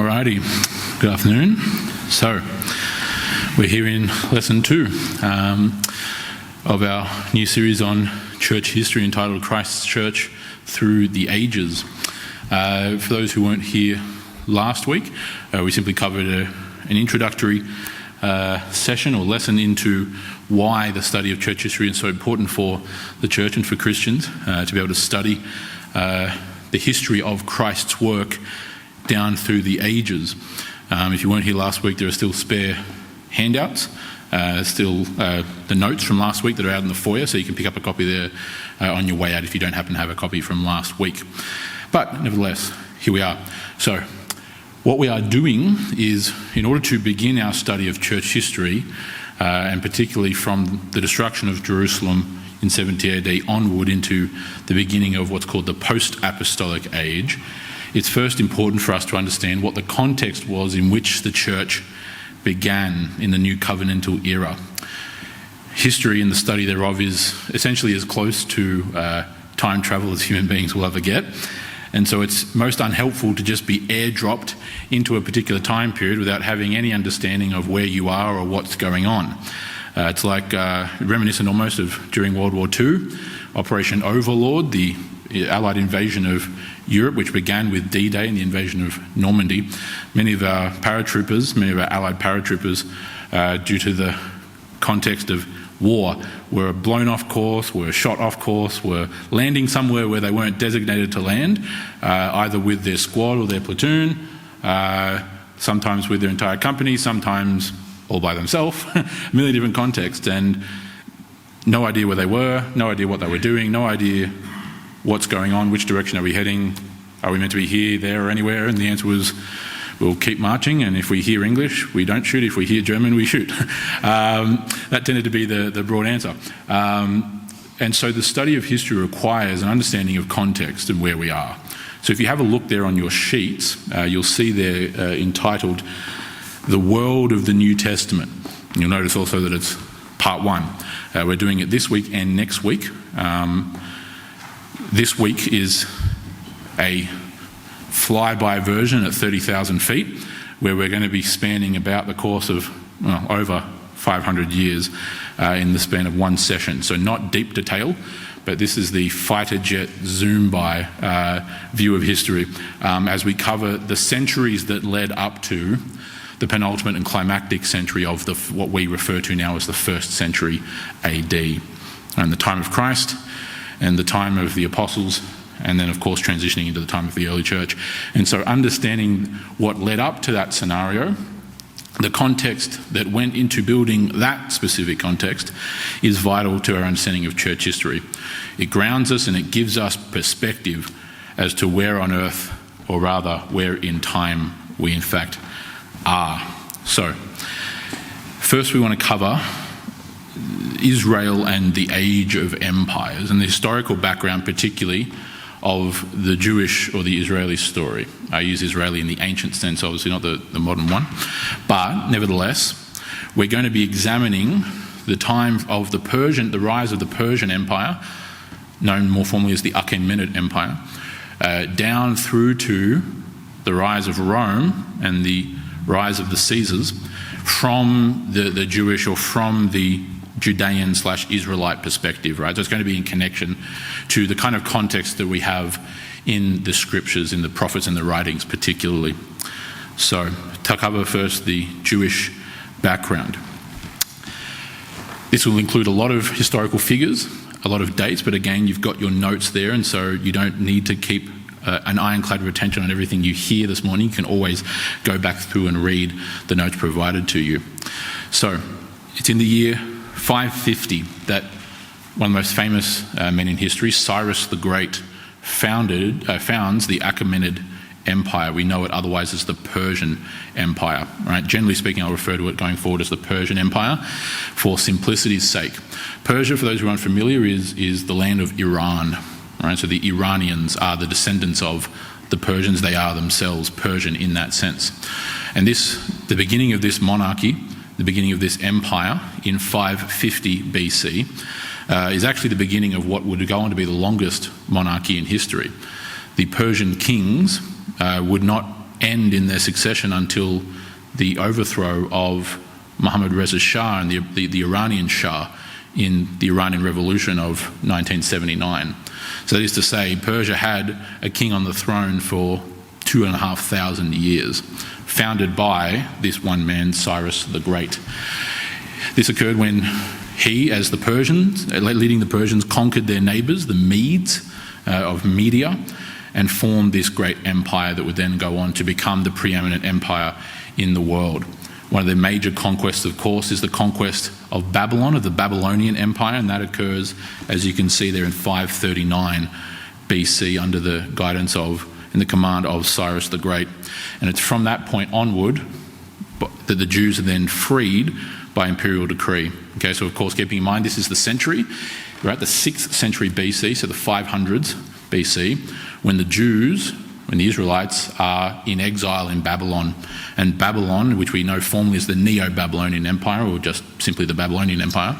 Alrighty, good afternoon. So, we're here in lesson 2 of our new series on church history entitled Christ's Church Through the Ages. For those who weren't here last week, we simply covered an introductory session or lesson into why the study of church history is so important for the church and for Christians to be able to study the history of Christ's work down through the ages. If you weren't here last week, there are still spare handouts, still the notes from last week that are out in the foyer, so you can pick up a copy there on your way out if you don't happen to have a copy from last week. But nevertheless, here we are. So what we are doing is, in order to begin our study of church history, and particularly from the destruction of Jerusalem in 70 AD onward into the beginning of what's called the post-apostolic age, it's first important for us to understand what the context was in which the church began in the new covenantal era. History and the study thereof is essentially as close to time travel as human beings will ever get. And so it's most unhelpful to just be airdropped into a particular time period without having any understanding of where you are or what's going on. It's like reminiscent almost of during World War II, Operation Overlord, the Allied invasion of Europe, which began with D-Day and the invasion of Normandy. Many of our Allied paratroopers, due to the context of war, were blown off course, were shot off course, were landing somewhere where they weren't designated to land, either with their squad or their platoon, sometimes with their entire company, sometimes all by themselves, a million different contexts, and no idea where they were, no idea what they were doing, no idea what's going on, which direction are we heading, are we meant to be here, there or anywhere? And the answer was, we'll keep marching, and if we hear English, we don't shoot. If we hear German, we shoot. That tended to be the broad answer. And so the study of history requires an understanding of context and where we are. So if you have a look there on your sheets, you'll see there entitled, The World of the New Testament. And you'll notice also that it's part 1. We're doing it this week and next week. This week is a flyby version at 30,000 feet, where we're going to be spanning about the course of over 500 years in the span of one session. So not deep detail, but this is the fighter jet zoom-by view of history as we cover the centuries that led up to the penultimate and climactic century of what we refer to now as the 1st century AD, and the time of Christ and the time of the apostles, and then of course transitioning into the time of the early church. And so understanding what led up to that scenario, the context that went into building that specific context, is vital to our understanding of church history. It grounds us and it gives us perspective as to where on earth, or rather where in time, we in fact are. So first we want to cover Israel and the age of empires, and the historical background particularly of the Jewish or the Israeli story. I use Israeli in the ancient sense, obviously not the modern one, but nevertheless we're going to be examining the time of the rise of the Persian Empire, known more formally as the Achaemenid Empire, down through to the rise of Rome and the rise of the Caesars from the Jewish or from the Judean/Israelite perspective, right? So it's going to be in connection to the kind of context that we have in the scriptures, in the prophets and the writings particularly. So to cover first the Jewish background. This will include a lot of historical figures, a lot of dates, but again, you've got your notes there, and so you don't need to keep an ironclad retention on everything you hear this morning. You can always go back through and read the notes provided to you. So it's in the year 550 that one of the most famous men in history, Cyrus the Great, founds the Achaemenid Empire. We know it otherwise as the Persian Empire. Right? Generally speaking, I'll refer to it going forward as the Persian Empire for simplicity's sake. Persia, for those who aren't familiar, is the land of Iran. Right? So the Iranians are the descendants of the Persians. They are themselves Persian in that sense. And the beginning of this monarchy, the beginning of this empire in 550 BC is actually the beginning of what would go on to be the longest monarchy in history. The Persian kings would not end in their succession until the overthrow of Muhammad Reza Shah and the Iranian Shah in the Iranian Revolution of 1979. So that is to say, Persia had a king on the throne for 2,500 years, founded by this one man, Cyrus the Great. This occurred when he, as the Persians, leading the Persians, conquered their neighbours, the Medes of Media, and formed this great empire that would then go on to become the preeminent empire in the world. One of their major conquests, of course, is the conquest of Babylon, of the Babylonian Empire, and that occurs, as you can see there, in 539 BC under the guidance of and the command of Cyrus the Great. And it's from that point onward that the Jews are then freed by imperial decree. Okay, so of course, keeping in mind this is the century, we're at the 6th century BC, so the 500s BC, when the Israelites are in exile in Babylon. And Babylon, which we know formally as the Neo-Babylonian Empire, or just simply the Babylonian Empire,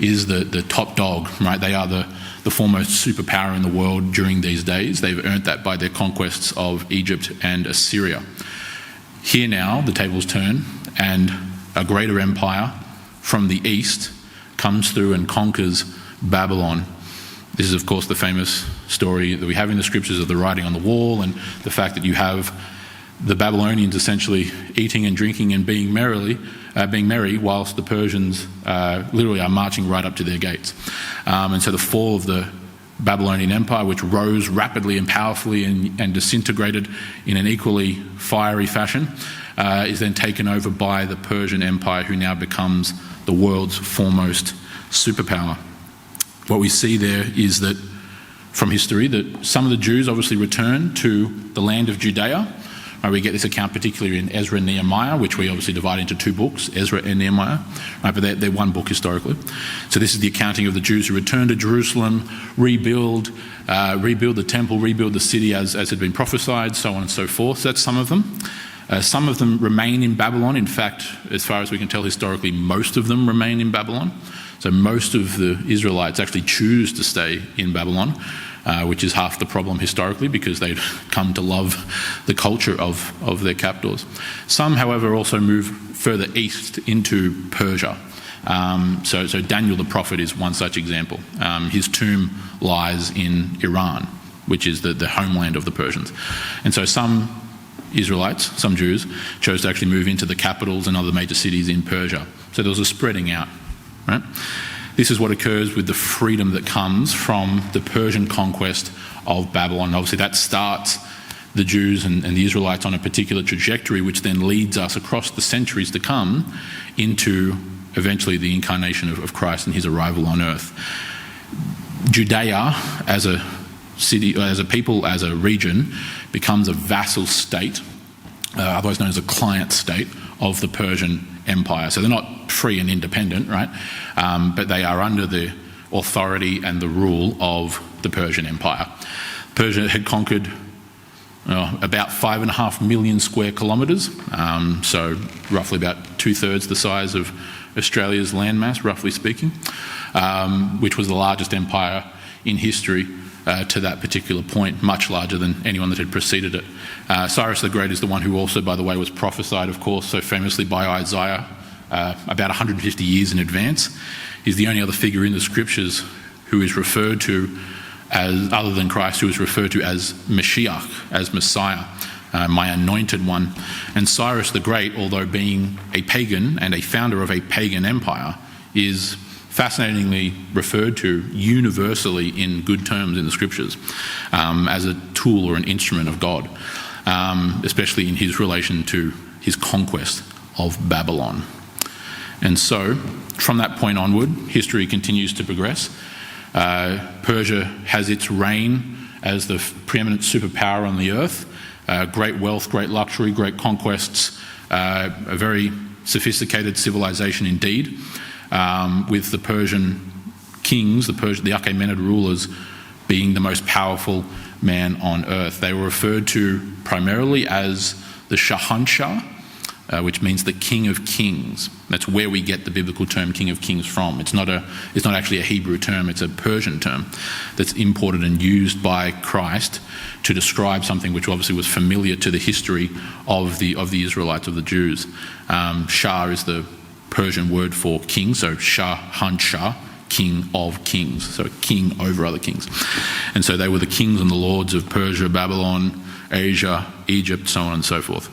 is the top dog, right? They are the foremost superpower in the world during these days. They've earned that by their conquests of Egypt and Assyria. Here now, the tables turn, and a greater empire from the east comes through and conquers Babylon. This is, of course, the famous story that we have in the scriptures of the writing on the wall, and the fact that you have the Babylonians essentially eating and drinking and being merry, whilst the Persians literally are marching right up to their gates. And so the fall of the Babylonian Empire, which rose rapidly and powerfully and disintegrated in an equally fiery fashion, is then taken over by the Persian Empire, who now becomes the world's foremost superpower. What we see there is that, from history, that some of the Jews obviously return to the land of Judea. We get this account particularly in Ezra and Nehemiah, which we obviously divide into two books, Ezra and Nehemiah, but they're one book historically. So this is the accounting of the Jews who return to Jerusalem, rebuild the temple, rebuild the city as had been prophesied, so on and so forth. So that's some of them. Some of them remain in Babylon. In fact, as far as we can tell historically, most of them remain in Babylon. So most of the Israelites actually choose to stay in Babylon, which is half the problem historically, because they'd come to love the culture of their captors. Some, however, also move further east into Persia. So Daniel the prophet is one such example. His tomb lies in Iran, which is the homeland of the Persians. And so some Israelites, some Jews, chose to actually move into the capitals and other major cities in Persia. So there was a spreading out, right? This is what occurs with the freedom that comes from the Persian conquest of Babylon. Obviously, that starts the Jews and the Israelites on a particular trajectory, which then leads us across the centuries to come into eventually the incarnation of Christ and his arrival on earth. Judea, as a city, as a people, as a region, becomes a vassal state, otherwise known as a client state of the Persian Empire. So they're not free and independent, right? But they are under the authority and the rule of the Persian Empire. Persia had conquered about 5.5 million square kilometres, so roughly about 2/3 the size of Australia's landmass, roughly speaking, which was the largest empire in history to that particular point, much larger than anyone that had preceded it. Cyrus the Great is the one who also, by the way, was prophesied, of course, so famously by Isaiah about 150 years in advance. He's the only other figure in the scriptures who is referred to as, other than Christ, who is referred to as Mashiach, as Messiah, my anointed one. And Cyrus the Great, although being a pagan and a founder of a pagan empire, is fascinatingly referred to universally in good terms in the scriptures as a tool or an instrument of God, especially in his relation to his conquest of Babylon. And so, from that point onward, history continues to progress. Persia has its reign as the preeminent superpower on the earth. Great wealth, great luxury, great conquests, a very sophisticated civilization indeed, with the Persian kings, the Achaemenid rulers, being the most powerful man on earth. They were referred to primarily as the Shahanshah, which means the King of Kings. That's where we get the biblical term King of Kings from. It's not actually a Hebrew term, it's a Persian term that's imported and used by Christ to describe something which obviously was familiar to the history of the Israelites, of the Jews. Shah is the Persian word for king, so Shah, king of kings, so king over other kings. And so they were the kings and the lords of Persia, Babylon, Asia, Egypt, so on and so forth.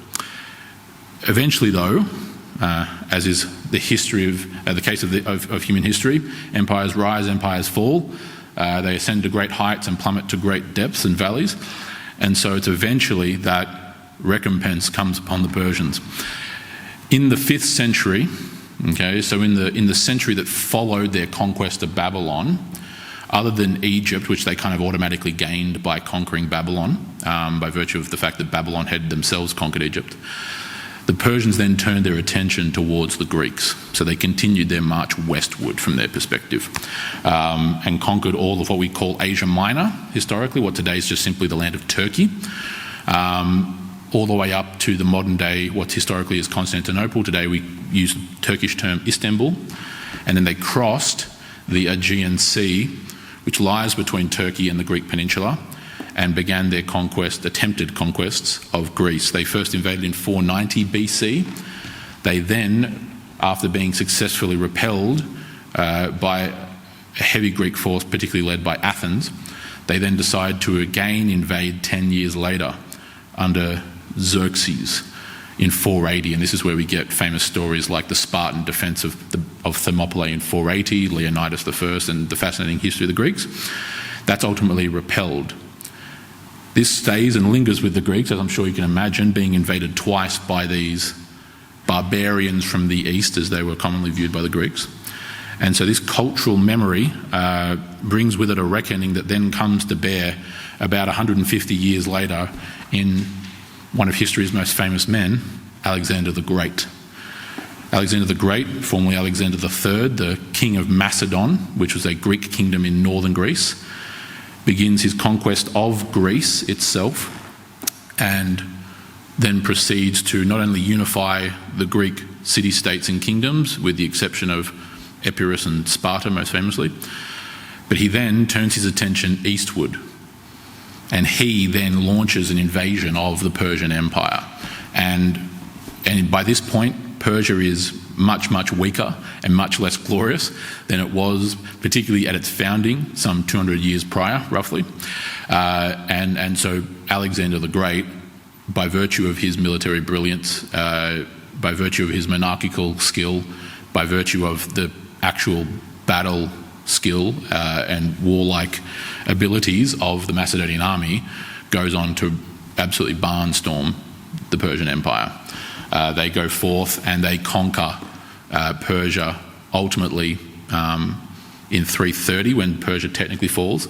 Eventually, though, as is the history of the case of human history, empires rise, empires fall. They ascend to great heights and plummet to great depths and valleys. And so it's eventually that recompense comes upon the Persians. In the 5th century, okay, so in the century that followed their conquest of Babylon, other than Egypt, which they kind of automatically gained by conquering Babylon, by virtue of the fact that Babylon had themselves conquered Egypt, the Persians then turned their attention towards the Greeks. So they continued their march westward from their perspective, and conquered all of what we call Asia Minor, historically, what today is just simply the land of Turkey, all the way up to the modern day, what historically is Constantinople. Today we use the Turkish term Istanbul. And then they crossed the Aegean Sea, which lies between Turkey and the Greek peninsula, and began their attempted conquests of Greece. They first invaded in 490 BC. They then, after being successfully repelled by a heavy Greek force, particularly led by Athens, they then decide to again invade 10 years later under Xerxes in 480, and this is where we get famous stories like the Spartan defence of Thermopylae in 480, Leonidas I, and the fascinating history of the Greeks. That's ultimately repelled. This stays and lingers with the Greeks, as I'm sure you can imagine, being invaded twice by these barbarians from the east, as they were commonly viewed by the Greeks. And so this cultural memory brings with it a reckoning that then comes to bear about 150 years later in one of history's most famous men, Alexander the Great. Alexander the Great, formerly Alexander III, the king of Macedon, which was a Greek kingdom in northern Greece, begins his conquest of Greece itself, and then proceeds to not only unify the Greek city-states and kingdoms, with the exception of Epirus and Sparta most famously, but he then turns his attention eastward, and he then launches an invasion of the Persian Empire. And by this point, Persia is much, much weaker and much less glorious than it was, particularly at its founding, some 200 years prior, roughly. And so Alexander the Great, by virtue of his military brilliance, by virtue of his monarchical skill, by virtue of the actual battle skill and warlike abilities of the Macedonian army, goes on to absolutely barnstorm the Persian Empire. They go forth and they conquer Persia ultimately in 330, when Persia technically falls.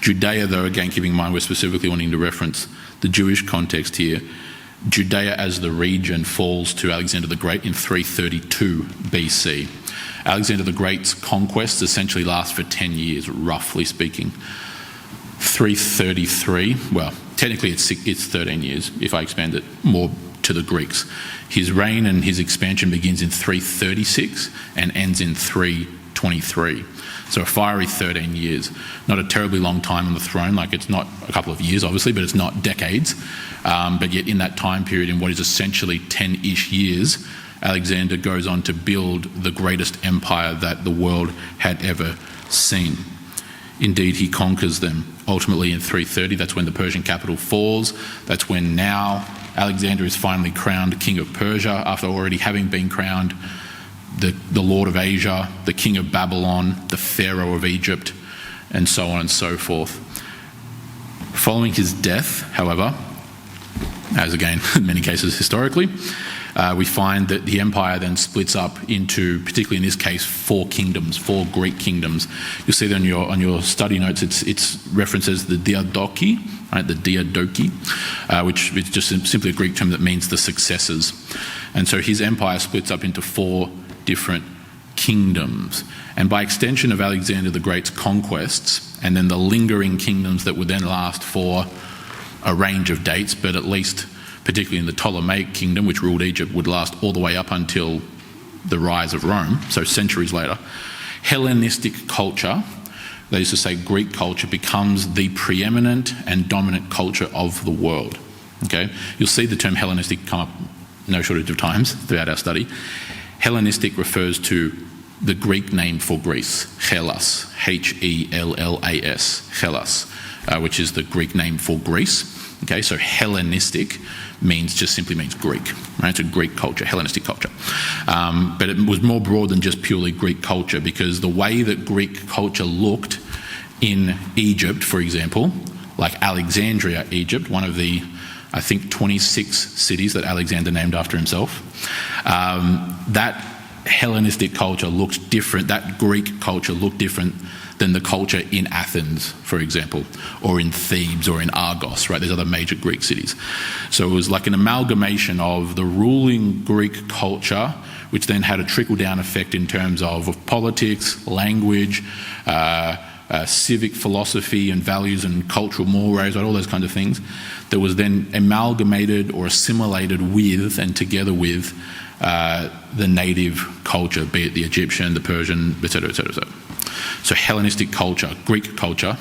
Judea, though, again, keeping in mind we're specifically wanting to reference the Jewish context here, Judea as the region falls to Alexander the Great in 332 BC. Alexander the Great's conquests essentially last for 10 years, roughly speaking. 333, well, technically it's 13 years if I expand it more to the Greeks. His reign and his expansion begins in 336 and ends in 323. So a fiery 13 years. Not a terribly long time on the throne, like it's not a couple of years obviously, but it's not decades. But yet in that time period, in what is essentially 10-ish years, Alexander goes on to build the greatest empire that the world had ever seen. Indeed, he conquers them. Ultimately in 330, that's when the Persian capital falls. That's when now Alexander is finally crowned king of Persia, after already having been crowned the Lord of Asia, the king of Babylon, the Pharaoh of Egypt, and so on and so forth. Following his death, however, as again in many cases historically, we find that the empire then splits up into, particularly in this case, 4 kingdoms, 4 Greek kingdoms. You'll see that on your study notes, it's references the Diadochi, right? The Diadochi, which is just simply a Greek term that means the successors. And so his empire splits up into 4 different kingdoms. And by extension of Alexander the Great's conquests, and then the lingering kingdoms that would then last for a range of dates, but at least particularly in the Ptolemaic kingdom, which ruled Egypt, would last all the way up until the rise of Rome, so centuries later. Hellenistic culture, that is to say Greek culture, becomes the preeminent and dominant culture of the world. Okay, you'll see the term Hellenistic come up no shortage of times throughout our study. Hellenistic refers to the Greek name for Greece, Hellas, Hellas, Hellas, which is the Greek name for Greece. Okay, so Hellenistic simply means Greek, right? It's a Greek culture, Hellenistic culture. But it was more broad than just purely Greek culture, because the way that Greek culture looked in Egypt, for example, like Alexandria, Egypt, one of the, I think, 26 cities that Alexander named after himself, that Hellenistic culture looked different, that Greek culture looked different than the culture in Athens, for example, or in Thebes or in Argos, right? There's other major Greek cities. So it was like an amalgamation of the ruling Greek culture, which then had a trickle-down effect in terms of politics, language, civic philosophy and values and cultural mores, right? All those kinds of things, that was then amalgamated or assimilated with and together with the native culture, be it the Egyptian, the Persian, etc., etc., etc. So Hellenistic culture, Greek culture,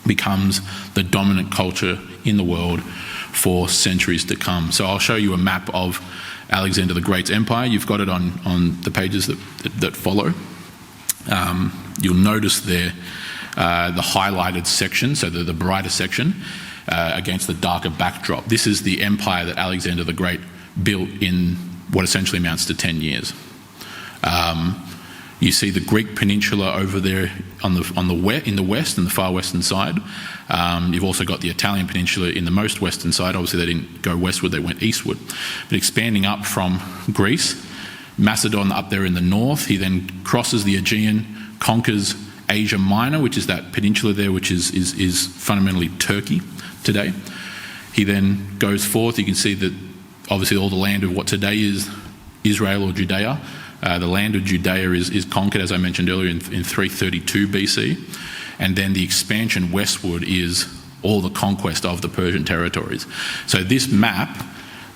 becomes the dominant culture in the world for centuries to come. So I'll show you a map of Alexander the Great's empire. You've got it on the pages that follow. You'll notice there the highlighted section, so the brighter section, against the darker backdrop. This is the empire that Alexander the Great built in what essentially amounts to 10 years. You see the Greek peninsula over there in the west, in the far western side. You've also got the Italian peninsula in the most western side. Obviously they didn't go westward, they went eastward. But expanding up from Greece, Macedon up there in the north, he then crosses the Aegean, conquers Asia Minor, which is that peninsula there, which is fundamentally Turkey today. He then goes forth. You can see that obviously all the land of what today is Israel or Judea. The land of Judea is conquered, as I mentioned earlier, in 332 BC. And then the expansion westward is all the conquest of the Persian territories. So this map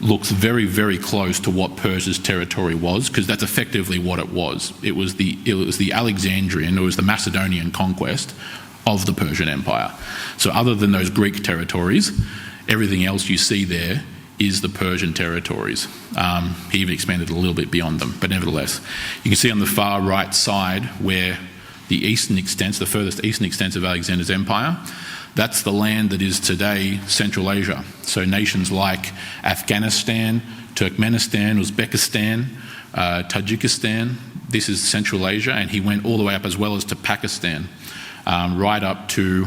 looks very, very close to what Persia's territory was, because that's effectively what it was. It was the Alexandrian, it was the Macedonian conquest of the Persian Empire. So other than those Greek territories, everything else you see there is the Persian territories. He even expanded a little bit beyond them, but nevertheless. You can see on the far right side where the furthest eastern extents of Alexander's empire, that's the land that is today Central Asia. So nations like Afghanistan, Turkmenistan, Uzbekistan, Tajikistan, this is Central Asia, and he went all the way up as well as to Pakistan, right up to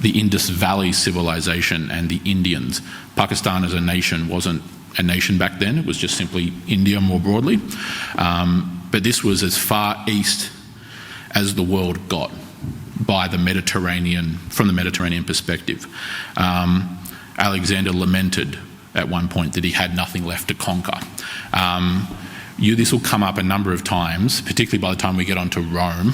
the Indus Valley civilization and the Indians. Pakistan as a nation wasn't a nation back then, it was just simply India more broadly. But this was as far east as the world got by the Mediterranean, from the Mediterranean perspective. Alexander lamented at one point that he had nothing left to conquer. This will come up a number of times, particularly by the time we get onto Rome,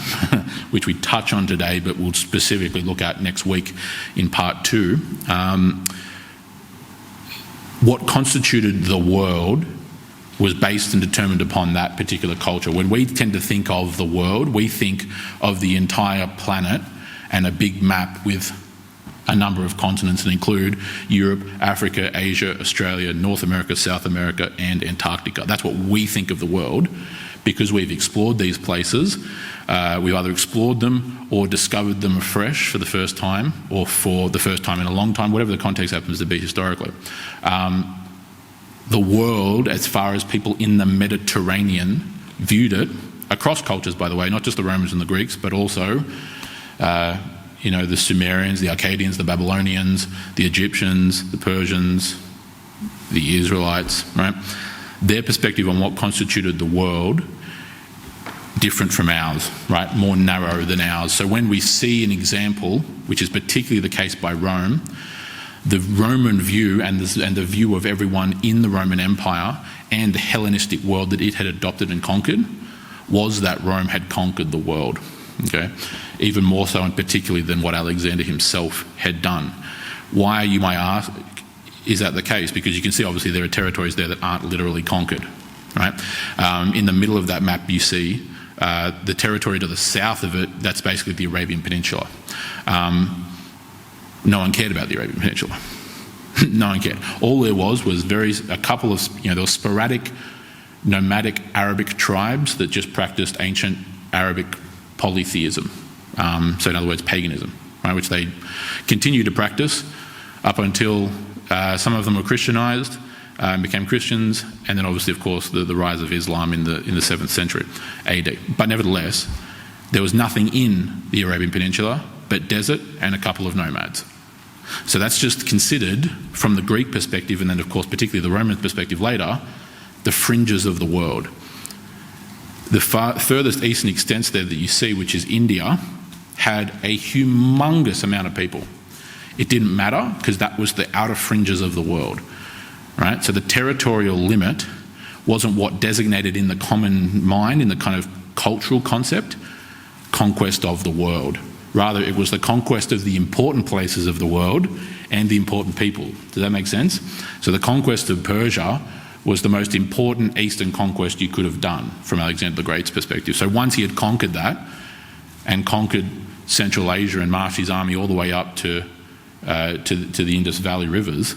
which we touch on today, but we'll specifically look at next week in part 2. What constituted the world was based and determined upon that particular culture. When we tend to think of the world, we think of the entire planet and a big map with a number of continents that include Europe, Africa, Asia, Australia, North America, South America, and Antarctica. That's what we think of the world, because we've explored these places. We've either explored them or discovered them afresh for the first time, or for the first time in a long time, whatever the context happens to be historically. The world, as far as people in the Mediterranean viewed it, across cultures, by the way, not just the Romans and the Greeks, but also the Sumerians, the Akkadians, the Babylonians, the Egyptians, the Persians, the Israelites, right? Their perspective on what constituted the world, different from ours, right? More narrow than ours. So when we see an example, which is particularly the case by Rome, the Roman view and the view of everyone in the Roman Empire and the Hellenistic world that it had adopted and conquered was that Rome had conquered the world. Okay, even more so and particularly than what Alexander himself had done. Why, you may ask, is that the case? Because you can see obviously there are territories there that aren't literally conquered, right? In the middle of that map you see the territory to the south of it, that's basically the Arabian Peninsula. No one cared about the Arabian Peninsula. No one cared. All there was a couple of, there were sporadic nomadic Arabic tribes that just practiced ancient Arabic polytheism. So in other words, paganism, right, which they continued to practice up until some of them were Christianized and became Christians, and then obviously, of course, the rise of Islam in the 7th century AD. But nevertheless, there was nothing in the Arabian Peninsula but desert and a couple of nomads. So that's just considered from the Greek perspective, and then of course particularly the Roman perspective later, the fringes of the world. The furthest eastern extents there that you see, which is India, had a humongous amount of people. It didn't matter because that was the outer fringes of the world, right? So the territorial limit wasn't what designated in the common mind, in the kind of cultural concept, conquest of the world. Rather, it was the conquest of the important places of the world and the important people. Does that make sense? So the conquest of Persia was the most important eastern conquest you could have done from Alexander the Great's perspective. So once he had conquered that and conquered Central Asia and marched his army all the way up to the Indus Valley rivers,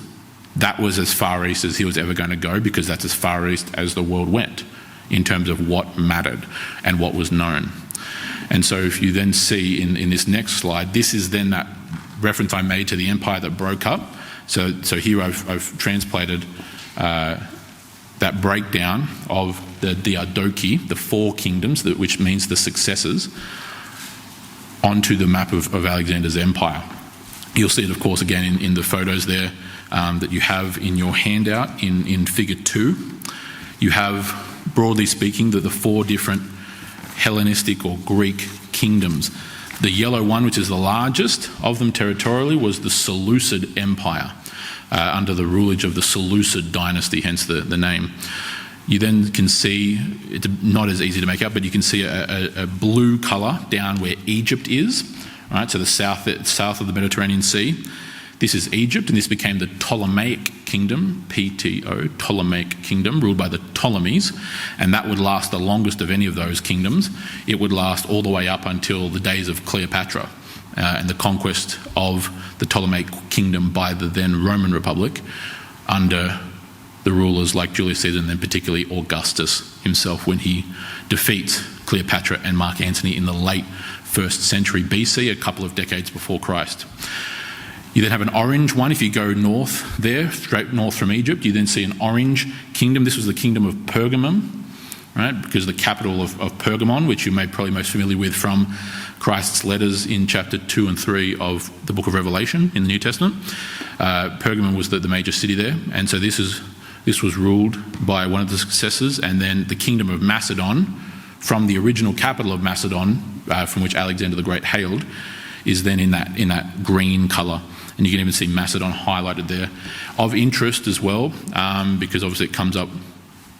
that was as far east as he was ever going to go, because that's as far east as the world went in terms of what mattered and what was known. And so if you then see in this next slide, this is then that reference I made to the empire that broke up. So here I've translated that breakdown of the Diadochi, the 4 kingdoms, which means the successors, onto the map of Alexander's empire. You'll see it, of course, again in the photos there that you have in your handout in figure 2. You have, broadly speaking, the 4 different Hellenistic or Greek kingdoms. The yellow one, which is the largest of them territorially, was the Seleucid Empire, under the rulage of the Seleucid dynasty, hence the name. You then can see, it's not as easy to make out, but you can see a blue colour down where Egypt is, right? So the south of the Mediterranean Sea. This is Egypt, and this became the Ptolemaic Kingdom, PTO, Ptolemaic Kingdom, ruled by the Ptolemies, and that would last the longest of any of those kingdoms. It would last all the way up until the days of Cleopatra and the conquest of the Ptolemaic Kingdom by the then Roman Republic under the rulers like Julius Caesar, and then particularly Augustus himself, when he defeats Cleopatra and Mark Antony in the late 1st century BC, a couple of decades before Christ. You then have an orange one. If you go north there, straight north from Egypt, you then see an orange kingdom. This was the kingdom of Pergamum, right? Because the capital of Pergamon, which you may probably most familiar with from Christ's letters in chapter 2 and 3 of the book of Revelation in the New Testament. Pergamum was the major city there, and so this was ruled by one of the successors, and then the kingdom of Macedon, from the original capital of Macedon, from which Alexander the Great hailed, is then in that green colour. And you can even see Macedon highlighted there. Of interest as well, because obviously it comes up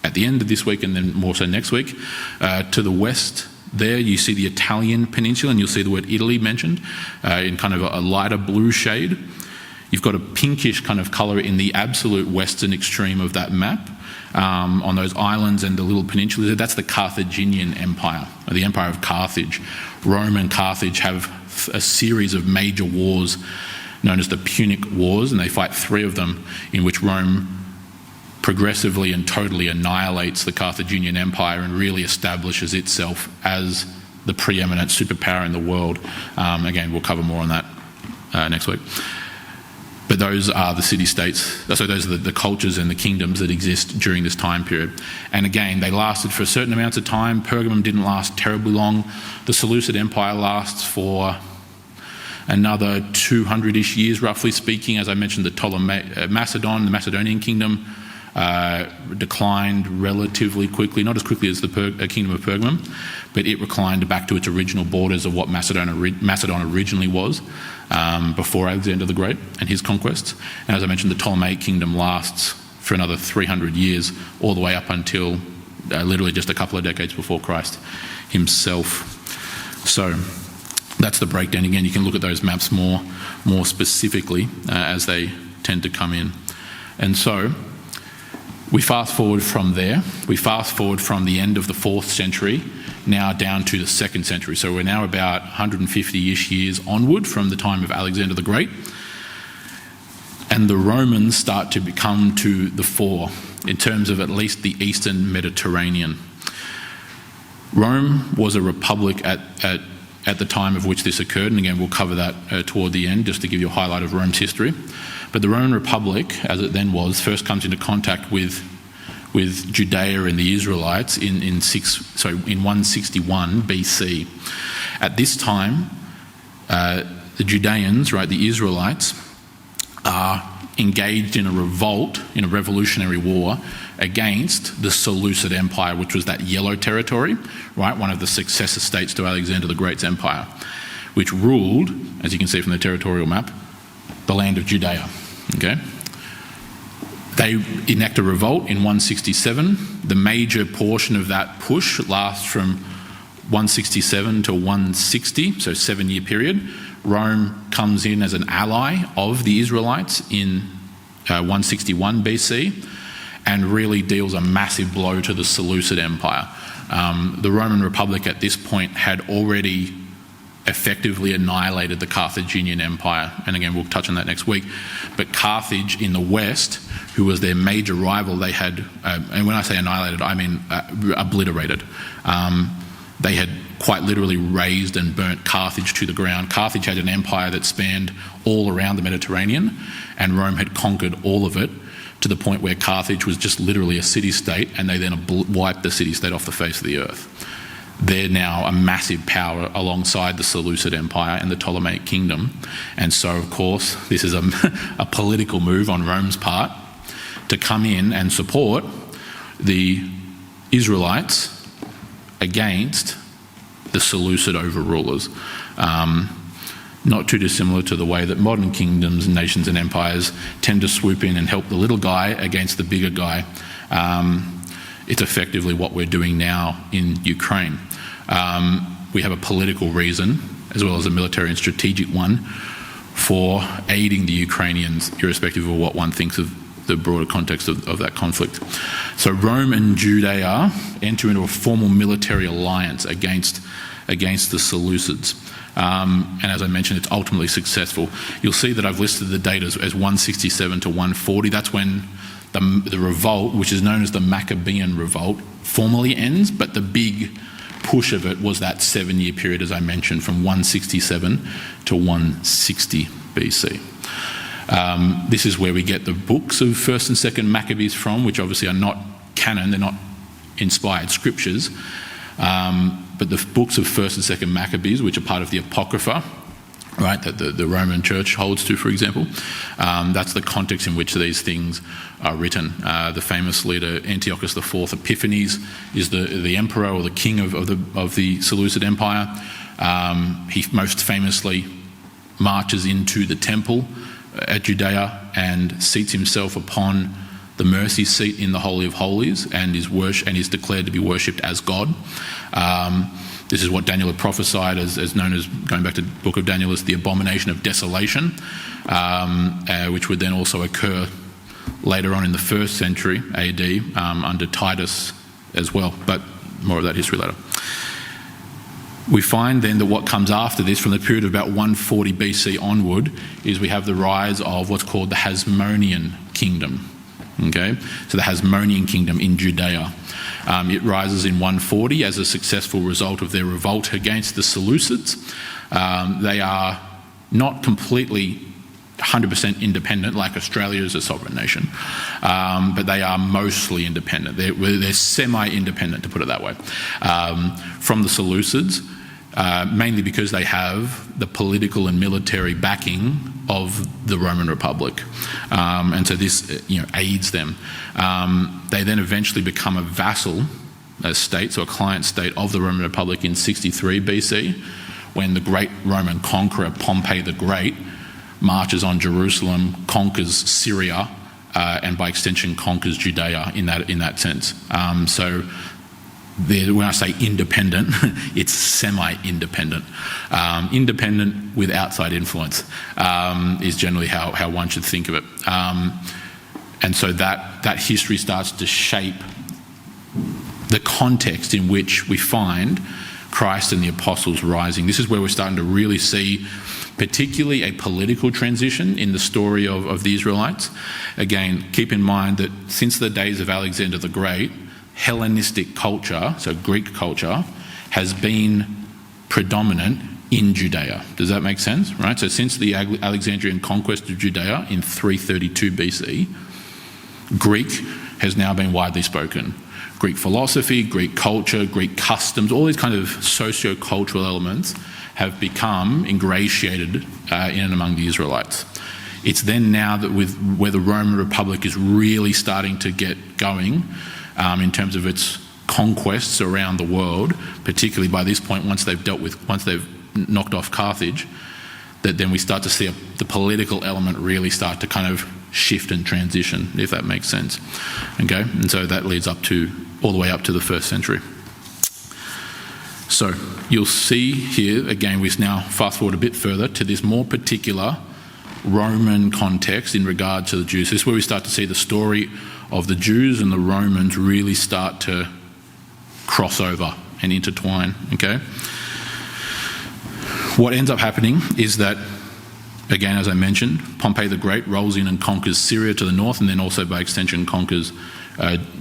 at the end of this week and then more so next week. To the west there, you see the Italian peninsula, and you'll see the word Italy mentioned in kind of a lighter blue shade. You've got a pinkish kind of colour in the absolute western extreme of that map, on those islands and the little peninsulas. That's the Carthaginian Empire, or the Empire of Carthage. Rome and Carthage have a series of major wars known as the Punic Wars, and they fight 3 of them, in which Rome progressively and totally annihilates the Carthaginian Empire and really establishes itself as the preeminent superpower in the world. Again, we'll cover more on that next week. But those are the city-states, so those are the cultures and the kingdoms that exist during this time period. And again, they lasted for certain amounts of time. Pergamum didn't last terribly long. The Seleucid Empire lasts for another 200-ish years, roughly speaking. As I mentioned, the Macedonian kingdom declined relatively quickly, not as quickly as the kingdom of Pergamum, but it reclined back to its original borders of what Macedon originally was, before Alexander the Great and his conquests. And as I mentioned, the Ptolemaic kingdom lasts for another 300 years, all the way up until literally just a couple of decades before Christ himself. So that's the breakdown. Again, you can look at those maps more specifically as they tend to come in. And so we fast forward from there. We fast forward from the end of the 4th century now down to the 2nd century. So we're now about 150-ish years onward from the time of Alexander the Great. And the Romans start to come to the fore in terms of at least the Eastern Mediterranean. Rome was a republic at the time of which this occurred, and again we'll cover that toward the end just to give you a highlight of Rome's history. But the Roman Republic, as it then was, first comes into contact with Judea and the Israelites in 161 BC. At this time, the Judeans, right, the Israelites, are engaged in a revolt, in a revolutionary war against the Seleucid Empire, which was that yellow territory, right, one of the successor states to Alexander the Great's empire, which ruled, as you can see from the territorial map, the land of Judea. Okay? They enact a revolt in 167. The major portion of that push lasts from 167 to 160, so 7-year period. Rome comes in as an ally of the Israelites in 161 BC and really deals a massive blow to the Seleucid Empire. The Roman Republic at this point had already effectively annihilated the Carthaginian Empire, and again we'll touch on that next week. But Carthage in the west, who was their major rival, they had, and when I say annihilated, I mean obliterated. They had quite literally razed and burnt Carthage to the ground. Carthage had an empire that spanned all around the Mediterranean, and Rome had conquered all of it to the point where Carthage was just literally a city-state, and they then wiped the city-state off the face of the earth. They're now a massive power alongside the Seleucid Empire and the Ptolemaic Kingdom. And so, of course, this is a political move on Rome's part to come in and support the Israelites against the Seleucid overrulers. Not too dissimilar to the way that modern kingdoms, nations and empires tend to swoop in and help the little guy against the bigger guy. It's effectively what we're doing now in Ukraine. We have a political reason, as well as a military and strategic one, for aiding the Ukrainians, irrespective of what one thinks of the broader context of that conflict. So Rome and Judea enter into a formal military alliance against the Seleucids. And as I mentioned, it's ultimately successful. You'll see that I've listed the date as 167 to 140. That's when the revolt, which is known as the Maccabean Revolt, formally ends, but the big push of it was that 7-year period, as I mentioned, from 167 to 160 BC. This is where we get the books of 1st and 2nd Maccabees from, which obviously are not canon, they're not inspired scriptures. But the books of 1st and 2nd Maccabees, which are part of the Apocrypha, right, that the Roman Church holds to, for example, that's the context in which these things are written. The famous leader Antiochus IV Epiphanes is the emperor or the king of the Seleucid Empire. He most famously marches into the temple at Judea and seats himself upon the mercy seat in the Holy of Holies and is declared to be worshipped as God. This is what Daniel had prophesied as known as, going back to the book of Daniel, as the abomination of desolation, which would then also occur later on in the 1st century AD under Titus as well, but more of that history later. We find then that what comes after this, from the period of about 140 BC onward, is we have the rise of what's called the Hasmonean Kingdom. Okay, so the Hasmonean Kingdom in Judea. It rises in 140 as a successful result of their revolt against the Seleucids. They are not completely 100% independent, like Australia is a sovereign nation, but they are mostly independent. They're semi-independent, to put it that way, from the Seleucids, mainly because they have the political and military backing of the Roman Republic, and so this aids them. They then eventually become a vassal state, so a client state of the Roman Republic in 63 BC, when the great Roman conqueror Pompey the Great marches on Jerusalem, conquers Syria, and by extension conquers Judea in that sense. So when I say independent, it's semi-independent. Independent with outside influence is generally how one should think of it. And so that history starts to shape the context in which we find Christ and the apostles rising. This is where we're starting to really see particularly a political transition in the story of the Israelites. Again, keep in mind that since the days of Alexander the Great, Hellenistic culture, so Greek culture, has been predominant in Judea. Does that make sense? Right? So since the Alexandrian conquest of Judea in 332 BC, Greek has now been widely spoken. Greek philosophy, Greek culture, Greek customs, all these kind of socio-cultural elements have become ingratiated in and among the Israelites. It's then now that where the Roman Republic is really starting to get going in terms of its conquests around the world, particularly by this point, once they've knocked off Carthage, that then we start to see the political element really start to kind of shift and transition, if that makes sense. Okay, and so that leads all the way up to the 1st century. So you'll see here, again, we now fast forward a bit further to this more particular Roman context in regard to the Jews. This is where we start to see the story of the Jews and the Romans really start to cross over and intertwine, okay? What ends up happening is that, again, as I mentioned, Pompey the Great rolls in and conquers Syria to the north, and then also by extension conquers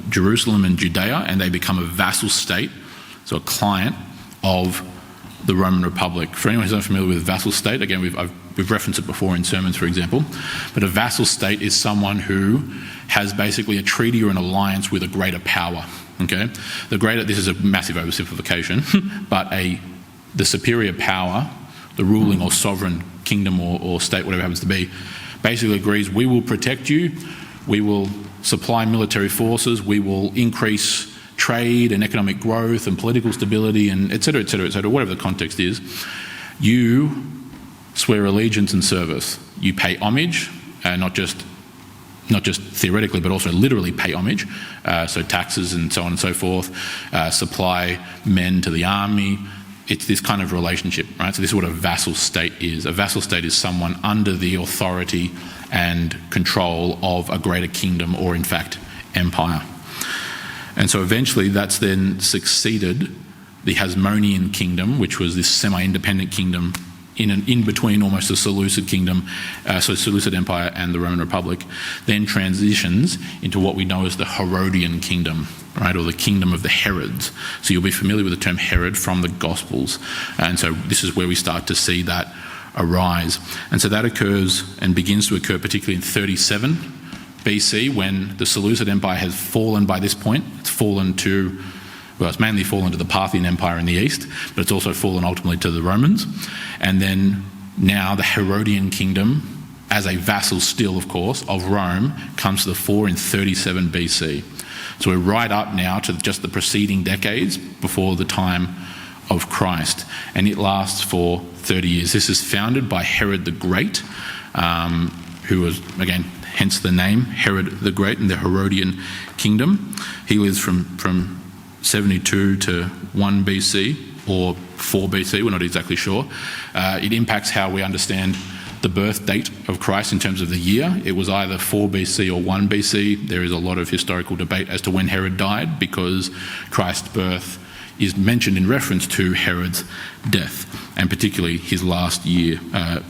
Jerusalem and Judea, and they become a vassal state, so a client of the Roman Republic. For anyone who's not familiar with a vassal state, again, we've referenced it before in sermons, for example, but a vassal state is someone who has basically a treaty or an alliance with a greater power, okay? This is a massive oversimplification, but the superior power, the ruling or sovereign kingdom or state, whatever it happens to be, basically agrees, we will protect you, we will supply military forces, we will increase trade and economic growth and political stability and et cetera, whatever the context is. You swear allegiance and service. You pay homage, not just theoretically, but also literally pay homage, so taxes and so on and so forth, supply men to the army. It's this kind of relationship, right? So this is what a vassal state is. A vassal state is someone under the authority and control of a greater kingdom or, in fact, empire. And so eventually that's then succeeded the Hasmonean kingdom, which was this semi-independent kingdom in between almost the Seleucid kingdom, so Seleucid Empire and the Roman Republic, then transitions into what we know as the Herodian kingdom, right, or the kingdom of the Herods. So you'll be familiar with the term Herod from the Gospels. And so this is where we start to see that arise. And so that occurs and begins to occur particularly in 37 BC, when the Seleucid Empire has fallen by this point. It's mainly fallen to the Parthian Empire in the east, but it's also fallen ultimately to the Romans. And then now the Herodian kingdom, as a vassal still, of course, of Rome, comes to the fore in 37 BC. So we're right up now to just the preceding decades before the time of Christ, and it lasts for 30 years. This is founded by Herod the Great, who was, again, hence the name Herod the Great and the Herodian kingdom. He lives from 72 to 1 BC or 4 BC, we're not exactly sure. It impacts how we understand the birth date of Christ in terms of the year. It was either 4 BC or 1 BC. There is a lot of historical debate as to when Herod died, because Christ's birth is mentioned in reference to Herod's death, and particularly his last year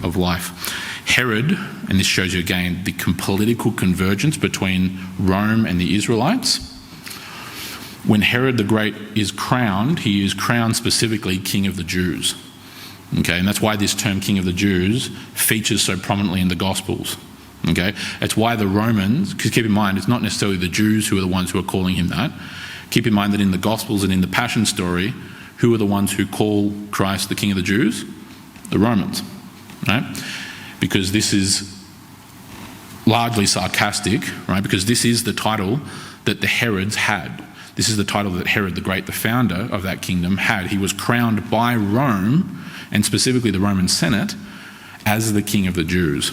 of life. Herod, and this shows you again the political convergence between Rome and the Israelites. When Herod the Great is crowned, he is crowned specifically King of the Jews. Okay, and that's why this term King of the Jews features so prominently in the Gospels. Okay, it's why the Romans, because keep in mind, it's not necessarily the Jews who are the ones who are calling him that. Keep in mind that in the Gospels and in the Passion story, who are the ones who call Christ the King of the Jews? The Romans, right? Because this is largely sarcastic, right? Because this is the title that the Herods had. This is the title that Herod the Great, the founder of that kingdom, had. He was crowned by Rome, and specifically the Roman Senate, as the King of the Jews.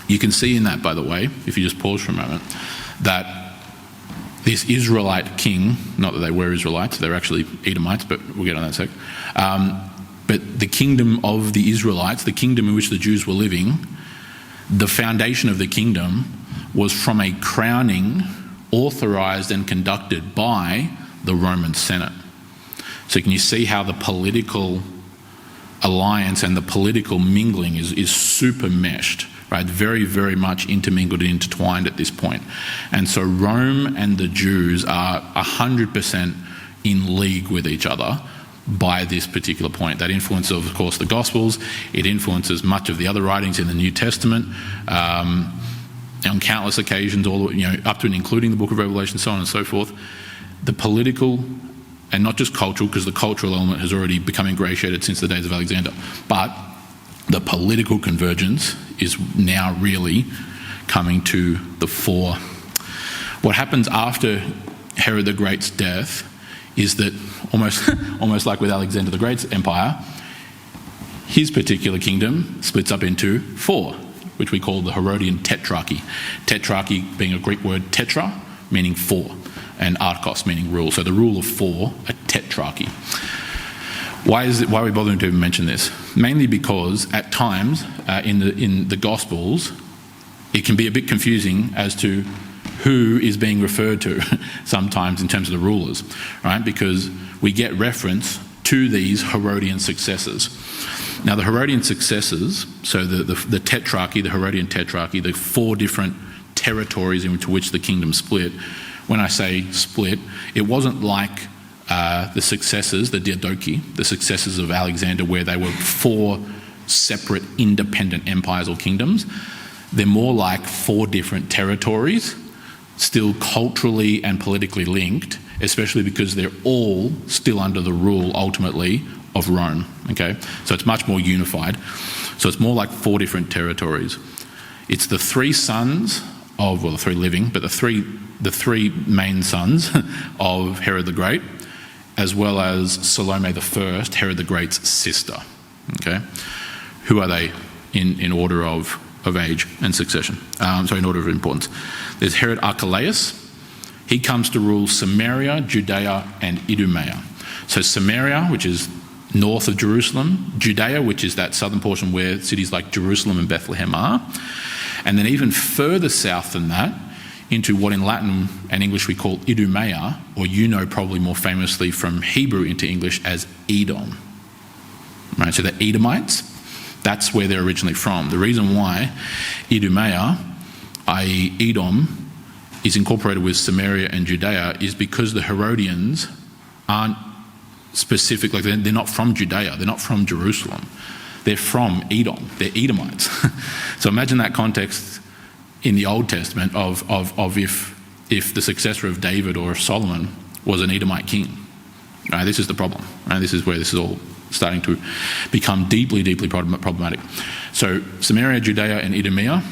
You can see in that, by the way, if you just pause for a moment, that this Israelite king, not that they were Israelites, they're actually Edomites, but we'll get on that in a sec. But the kingdom of the Israelites, the kingdom in which the Jews were living, the foundation of the kingdom was from a crowning authorised and conducted by the Roman Senate. So can you see how the political alliance and the political mingling is super meshed, right? Very, very much intermingled and intertwined at this point. And so Rome and the Jews are 100% in league with each other by this particular point. That influences, of course, the Gospels. It influences much of the other writings in the New Testament on countless occasions, all up to and including the book of Revelation, so on and so forth. The political, and not just cultural, because the cultural element has already become ingratiated since the days of Alexander, but the political convergence is now really coming to the fore. What happens after Herod the Great's death is that almost like with Alexander the Great's empire, his particular kingdom splits up into 4, which we call the Herodian Tetrarchy. Tetrarchy being a Greek word tetra, meaning 4, and archos, meaning rule. So the rule of 4, a tetrarchy. Why are we bothering to even mention this? Mainly because at times in the Gospels, it can be a bit confusing as to who is being referred to sometimes in terms of the rulers, right? Because we get reference to these Herodian successors. Now the Herodian successors, so the tetrarchy, the Herodian tetrarchy, the 4 different territories into which the kingdom split. When I say split, it wasn't like the successors, the Diadochi, the successors of Alexander, where they were 4 separate independent empires or kingdoms. They're more like 4 different territories, still culturally and politically linked, especially because they're all still under the rule, ultimately, of Rome, okay? So it's much more unified. So it's more like 4 different territories. It's the 3 sons of, well, the 3 living, but the three main sons of Herod the Great, as well as Salome the First, Herod the Great's sister, okay? Who are they in order of age and succession? In order of importance. There's Herod Archelaus. He comes to rule Samaria, Judea, and Idumea. So Samaria, which is north of Jerusalem, Judea, which is that southern portion where cities like Jerusalem and Bethlehem are, and then even further south than that, into what in Latin and English we call Idumea, or probably more famously from Hebrew into English as Edom. Right, so the Edomites, that's where they're originally from. The reason why Idumea, i.e. Edom, is incorporated with Samaria and Judea is because the Herodians aren't specific, like they're not from Judea, they're not from Jerusalem. They're from Edom, they're Edomites. So imagine that context in the Old Testament of if the successor of David or of Solomon was an Edomite king. Right, this is the problem. Right, this is where this is all starting to become deeply, deeply problematic. So Samaria, Judea, and Idumea.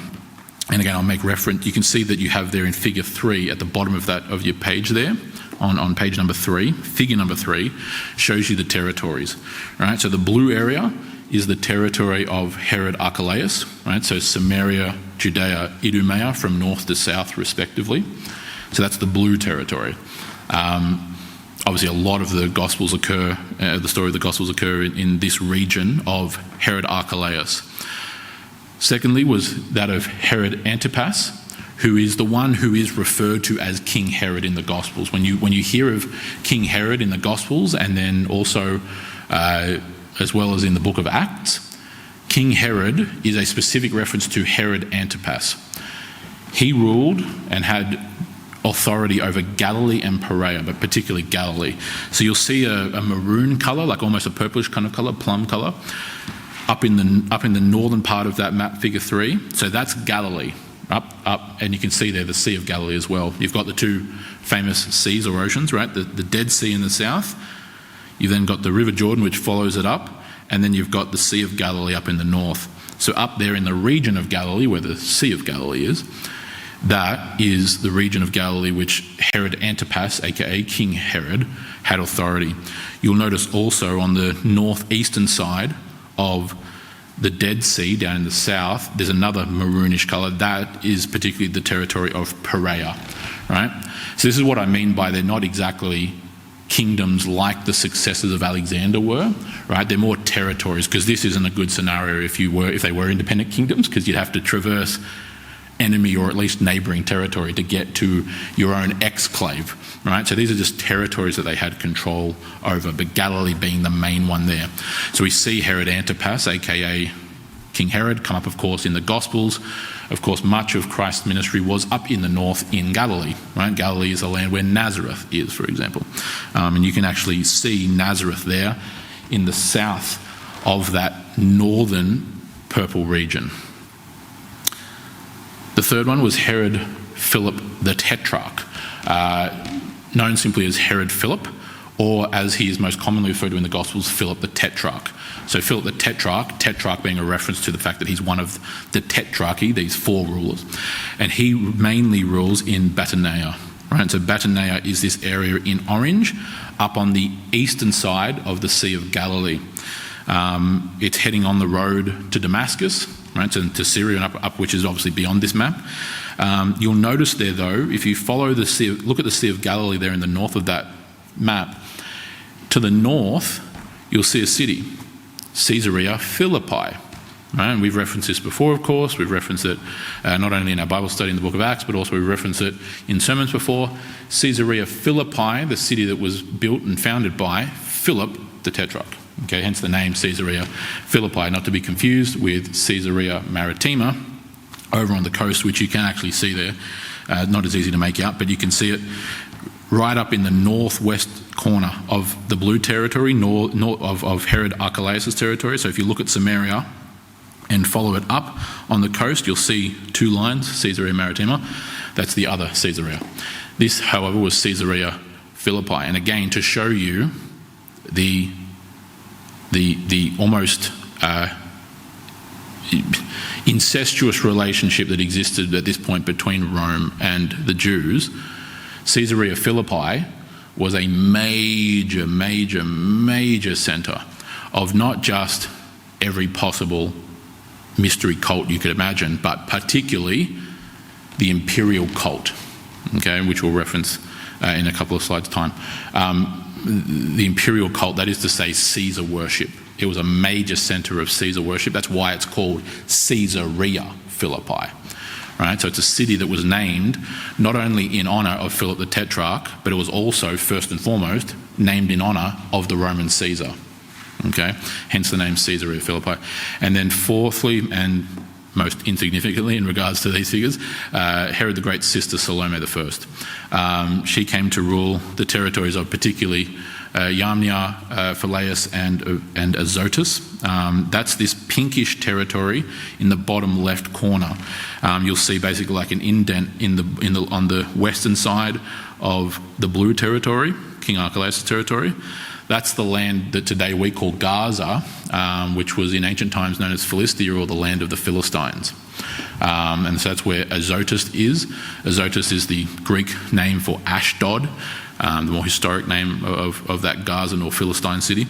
And again, I'll make reference. You can see that you have there in figure 3 at the bottom of your page there, on page number 3. Figure number 3 shows you the territories. Right, so the blue area is the territory of Herod Archelaus. Right, so Samaria, Judea, Idumea, from north to south, respectively. So that's the blue territory. Obviously, a lot of the Gospels occur, the story of the Gospels occur in this region of Herod Archelaus. Secondly was that of Herod Antipas, who is the one who is referred to as King Herod in the Gospels. When you hear of King Herod in the Gospels, and then also as well as in the book of Acts, King Herod is a specific reference to Herod Antipas. He ruled and had authority over Galilee and Perea, but particularly Galilee. So you'll see a maroon colour, like almost a purplish kind of colour, plum colour, up in the northern part of that map, figure 3. So that's Galilee, up, and you can see there the Sea of Galilee as well. You've got the 2 famous seas or oceans, right? The Dead Sea in the south. You've then got the River Jordan, which follows it up, and then you've got the Sea of Galilee up in the north. So up there in the region of Galilee, where the Sea of Galilee is, that is the region of Galilee which Herod Antipas, aka King Herod, had authority. You'll notice also on the northeastern side of the Dead Sea down in the south, there's another maroonish colour. That is particularly the territory of Perea, right? So this is what I mean by they're not exactly kingdoms like the successors of Alexander were, right? They're more territories, because this isn't a good scenario if they were independent kingdoms, because you'd have to traverse enemy or at least neighbouring territory to get to your own exclave, right? So these are just territories that they had control over, but Galilee being the main one there. So we see Herod Antipas, aka King Herod, come up, of course, in the Gospels. Of course, much of Christ's ministry was up in the north in Galilee, right? Galilee is the land where Nazareth is, for example. And you can actually see Nazareth there in the south of that northern purple region. The third one was Herod Philip the Tetrarch, known simply as Herod Philip, or as he is most commonly referred to in the Gospels, Philip the Tetrarch. So Philip the Tetrarch being a reference to the fact that he's one of the Tetrarchy, these 4 rulers. And he mainly rules in Batanea. Right? So Batanea is this area in orange up on the eastern side of the Sea of Galilee. It's heading on the road to Damascus, right, to Syria and up, which is obviously beyond this map. You'll notice there, though, if you follow the sea, look at the Sea of Galilee there in the north of that map. To the north, you'll see a city, Caesarea Philippi. Right? And we've referenced this before, of course. We've referenced it not only in our Bible study in the book of Acts, but also we've referenced it in sermons before. Caesarea Philippi, the city that was built and founded by Philip the Tetrarch. Okay, hence the name Caesarea Philippi, not to be confused with Caesarea Maritima over on the coast, which you can actually see there. Not as easy to make out, but you can see it right up in the northwest corner of the blue territory, of Herod Archelaus' territory. So if you look at Samaria and follow it up on the coast, you'll see 2 lines, Caesarea Maritima. That's the other Caesarea. This, however, was Caesarea Philippi. And again, to show you the almost incestuous relationship that existed at this point between Rome and the Jews, Caesarea Philippi was a major centre of not just every possible mystery cult you could imagine, but particularly the imperial cult, okay, which we'll reference in a couple of slides' time. The imperial cult, that is to say Caesar worship. It was a major centre of Caesar worship. That's why it's called Caesarea Philippi. Right? So it's a city that was named not only in honour of Philip the Tetrarch, but it was also, first and foremost, named in honour of the Roman Caesar. Okay? Hence the name Caesarea Philippi. And then fourthly, and most insignificantly in regards to these figures, Herod the Great's sister Salome I. She came to rule the territories of particularly Yamnia, Philaeus and Azotus. That's this pinkish territory in the bottom left corner. You'll see basically like an indent on the western side of the blue territory, King Archelaus' territory. That's the land that today we call Gaza, which was in ancient times known as Philistia, or the land of the Philistines. And so that's where Azotus is. Azotus is the Greek name for Ashdod, the more historic name of that Gazan or Philistine city.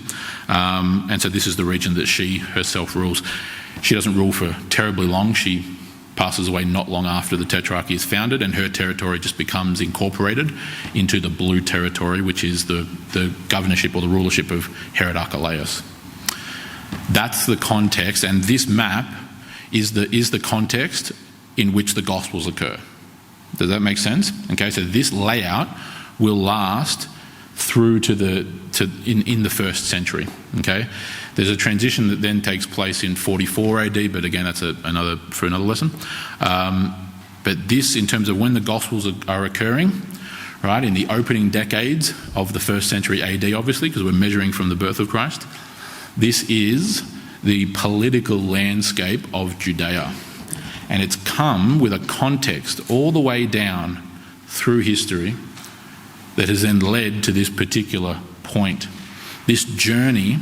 And so this is the region that she herself rules. She doesn't rule for terribly long. She passes away not long after the Tetrarchy is founded, and her territory just becomes incorporated into the blue territory, which is the governorship or the rulership of Herod Archelaus. That's the context, and this map is the context in which the Gospels occur. Does that make sense? Okay, so this layout will last through in the 1st century. Okay, there's a transition that then takes place in 44 AD, but again, that's another lesson. But this, in terms of when the Gospels are occurring, right, in the opening decades of the 1st century AD, obviously, because we're measuring from the birth of Christ, this is the political landscape of Judea. And it's come with a context all the way down through history that has then led to this particular point. This journey,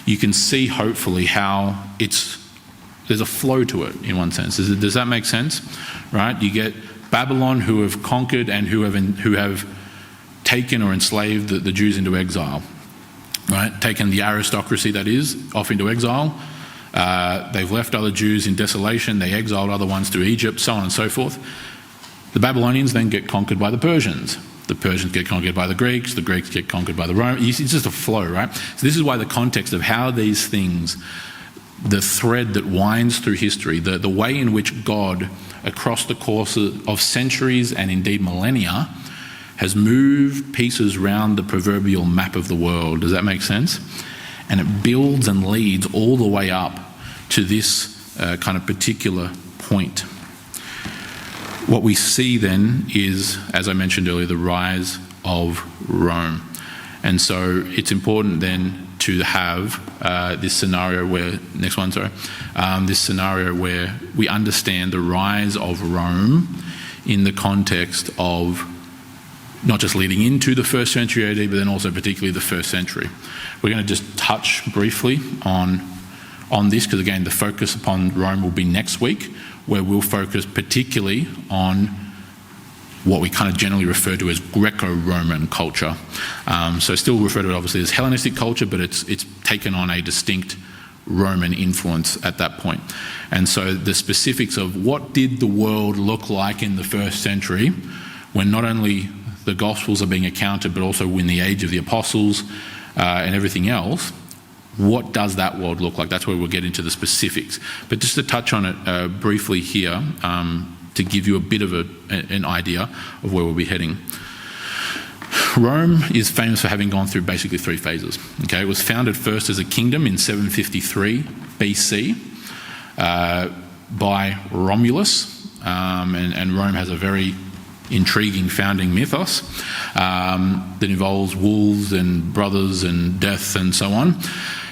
you can see hopefully how there's a flow to it in one sense. Does that make sense? Right? You get Babylon, who have conquered and who have taken or enslaved the Jews into exile. Right? Taken the aristocracy, that is, off into exile. They've left other Jews in desolation. They exiled other ones to Egypt, so on and so forth. The Babylonians then get conquered by the Persians. The Persians get conquered by the Greeks get conquered by the Romans. It's just a flow, right? So this is why the context of how these things the thread that winds through history, the way in which God, across the course of centuries and indeed millennia, has moved pieces round the proverbial map of the world. Does that make sense? And it builds and leads all the way up to this kind of particular point. What we see then is, as I mentioned earlier, the rise of Rome. And so it's important then to have this scenario where, this scenario where we understand the rise of Rome in the context of not just leading into the 1st century AD, but then also particularly the 1st century. We're going to just touch briefly on this, because again, the focus upon Rome will be next week, where we'll focus particularly on what we kind of generally refer to as Greco-Roman culture. So still refer to it obviously as Hellenistic culture, but it's taken on a distinct Roman influence at that point. And so the specifics of what did the world look like in the 1st century, when not only the Gospels are being accounted, but also in the age of the Apostles and everything else, what does that world look like? That's where we'll get into the specifics. But just to touch on it briefly here, to give you a bit of an idea of where we'll be heading. Rome is famous for having gone through basically 3 phases. Okay, it was founded first as a kingdom in 753 BC by Romulus, and Rome has a very intriguing founding mythos that involves wolves and brothers and death and so on,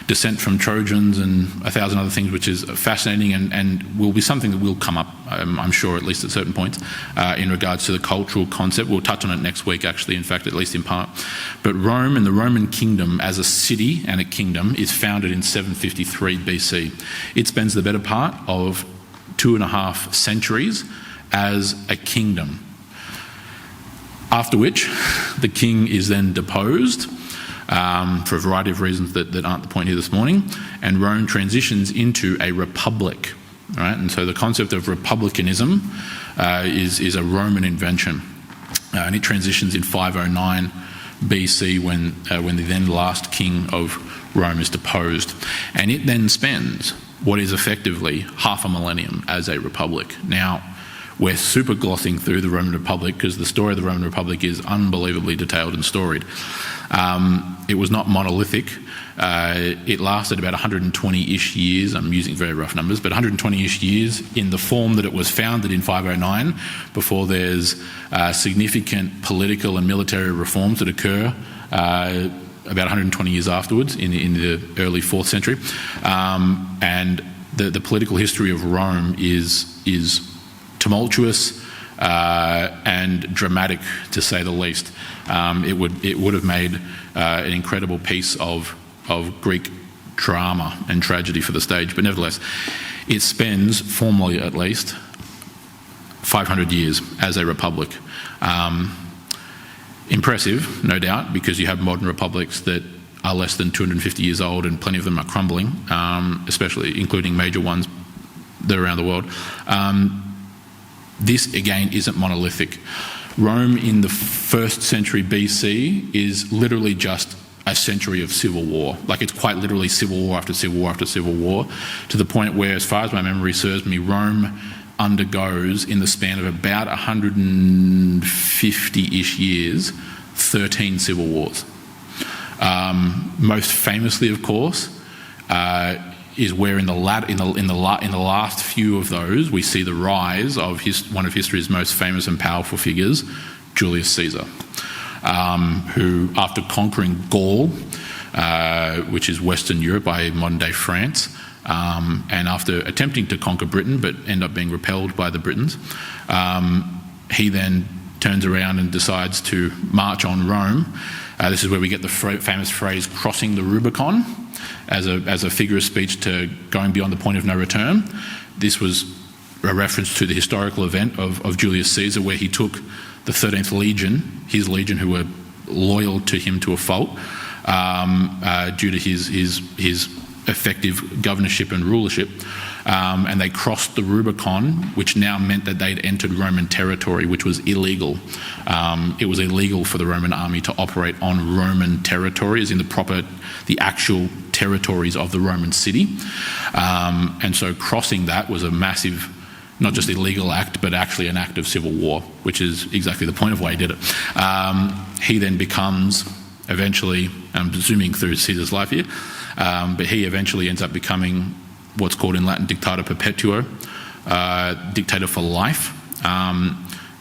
descent from Trojans and 1,000 other things, which is fascinating and will be something that will come up, I'm sure, at least at certain points, in regards to the cultural concept. We'll touch on it next week, actually, in fact, at least in part. But Rome and the Roman kingdom as a city and a kingdom is founded in 753 BC. It spends the better part of 2.5 centuries as a kingdom. After which, the king is then deposed for a variety of reasons that aren't the point here this morning, and Rome transitions into a republic. All right? And so the concept of republicanism is a Roman invention, and it transitions in 509 BC when the then last king of Rome is deposed, and it then spends what is effectively half a millennium as a republic. Now, we're super glossing through the Roman Republic because the story of the Roman Republic is unbelievably detailed and storied. It was not monolithic. It lasted about 120-ish years. I'm using very rough numbers, but 120-ish years in the form that it was founded in 509, before there's significant political and military reforms that occur about 120 years afterwards in the early 4th century. And the political history of Rome is tumultuous and dramatic, to say the least. It would have made an incredible piece of Greek drama and tragedy for the stage, but nevertheless, it spends, formally at least, 500 years as a republic. Impressive, no doubt, because you have modern republics that are less than 250 years old, and plenty of them are crumbling, especially including major ones that are around the world. This, again, isn't monolithic. Rome in the 1st century BC is literally just a century of civil war. Like, it's quite literally civil war after civil war after civil war, to the point where, as far as my memory serves me, Rome undergoes, in the span of about 150-ish years, 13 civil wars. Most famously, of course, is where in the last few of those we see the rise of one of history's most famous and powerful figures, Julius Caesar, who, after conquering Gaul, which is Western Europe, i.e. modern-day France, and after attempting to conquer Britain but end up being repelled by the Britons, he then turns around and decides to march on Rome. This is where we get the famous phrase "crossing the Rubicon" as a figure of speech to going beyond the point of no return. This was a reference to the historical event of Julius Caesar, where he took the 13th Legion, his legion who were loyal to him to a fault, due to his effective governorship and rulership, and they crossed the Rubicon, which now meant that they'd entered Roman territory, which was illegal. It was illegal for the Roman army to operate on Roman territory, as in the actual territories of the Roman city. And so crossing that was a massive, not just illegal act, but actually an act of civil war, which is exactly the point of why he did it. He then becomes, eventually, I'm presuming through Caesar's life here, but he eventually ends up becoming what's called in Latin dictator perpetuo, dictator for life,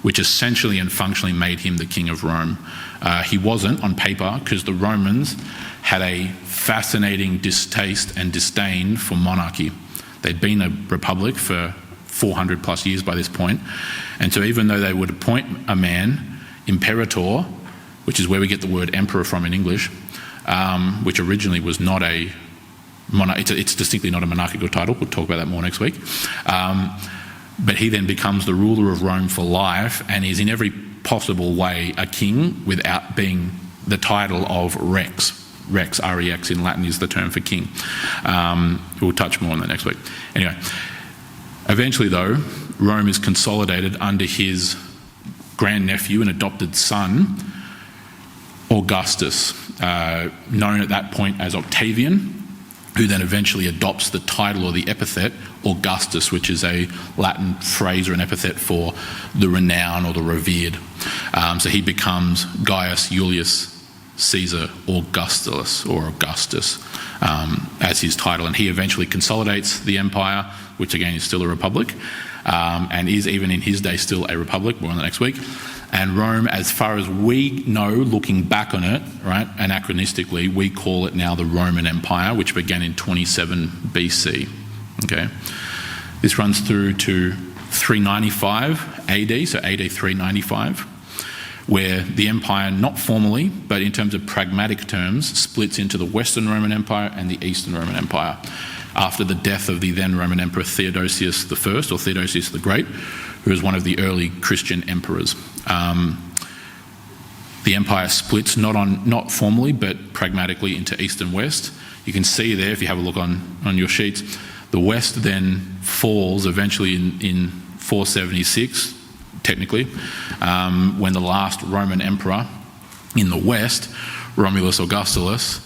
which essentially and functionally made him the king of Rome. He wasn't on paper, because the Romans had a fascinating distaste and disdain for monarchy. They'd been a republic for 400 plus years by this point, and so even though they would appoint a man, imperator, which is where we get the word emperor from in English, which originally was not a monarch, it's distinctly not a monarchical title. We'll talk about that more next week. But he then becomes the ruler of Rome for life, and is in every possible way a king without being the title of Rex. Rex, R-E-X in Latin, is the term for king. We'll touch more on that next week. Anyway, eventually though, Rome is consolidated under his grandnephew and adopted son, Augustus, known at that point as Octavian, who then eventually adopts the title or the epithet Augustus, which is a Latin phrase or an epithet for the renowned or the revered. So he becomes Gaius Julius Caesar Augustulus, or Augustus, as his title. And he eventually consolidates the empire, which again is still a republic, and is even in his day still a republic. More on that next week. And Rome, as far as we know, looking back on it, right, anachronistically, we call it now the Roman Empire, which began in 27 BC. Okay, this runs through to 395 AD, so AD 395, where the empire, not formally, but in terms of pragmatic terms, splits into the Western Roman Empire and the Eastern Roman Empire, after the death of the then Roman Emperor Theodosius I, or Theodosius the Great, who was one of the early Christian emperors. The empire splits not formally, but pragmatically, into East and West. You can see there, if you have a look on your sheets, the West then falls eventually in 476, technically, when the last Roman emperor in the West, Romulus Augustulus,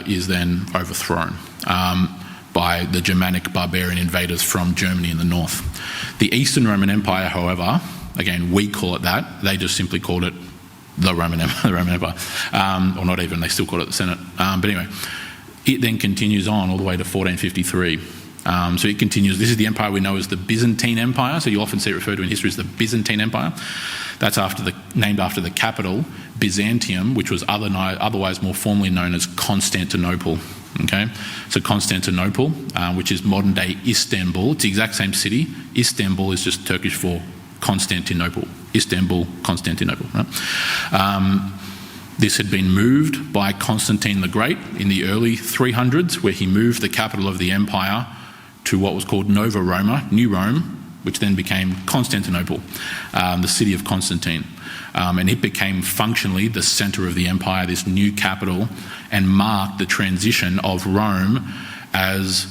is then overthrown by the Germanic barbarian invaders from Germany in the north. The Eastern Roman Empire, however, again, we call it that. They just simply called it the Roman Empire. Or not even, they still call it the Senate. But anyway, it then continues on all the way to 1453. So it continues. This is the empire we know as the Byzantine Empire. So you often see it referred to in history as the Byzantine Empire. That's named after the capital, Byzantium, which was otherwise more formally known as Constantinople. Okay, so Constantinople, which is modern-day Istanbul. It's the exact same city. Istanbul is just Turkish for Constantinople. Istanbul, Constantinople. Right? This had been moved by Constantine the Great in the early 300s, where he moved the capital of the empire to what was called Nova Roma, New Rome, which then became Constantinople, the city of Constantine. And it became functionally the centre of the empire, this new capital, and marked the transition of Rome as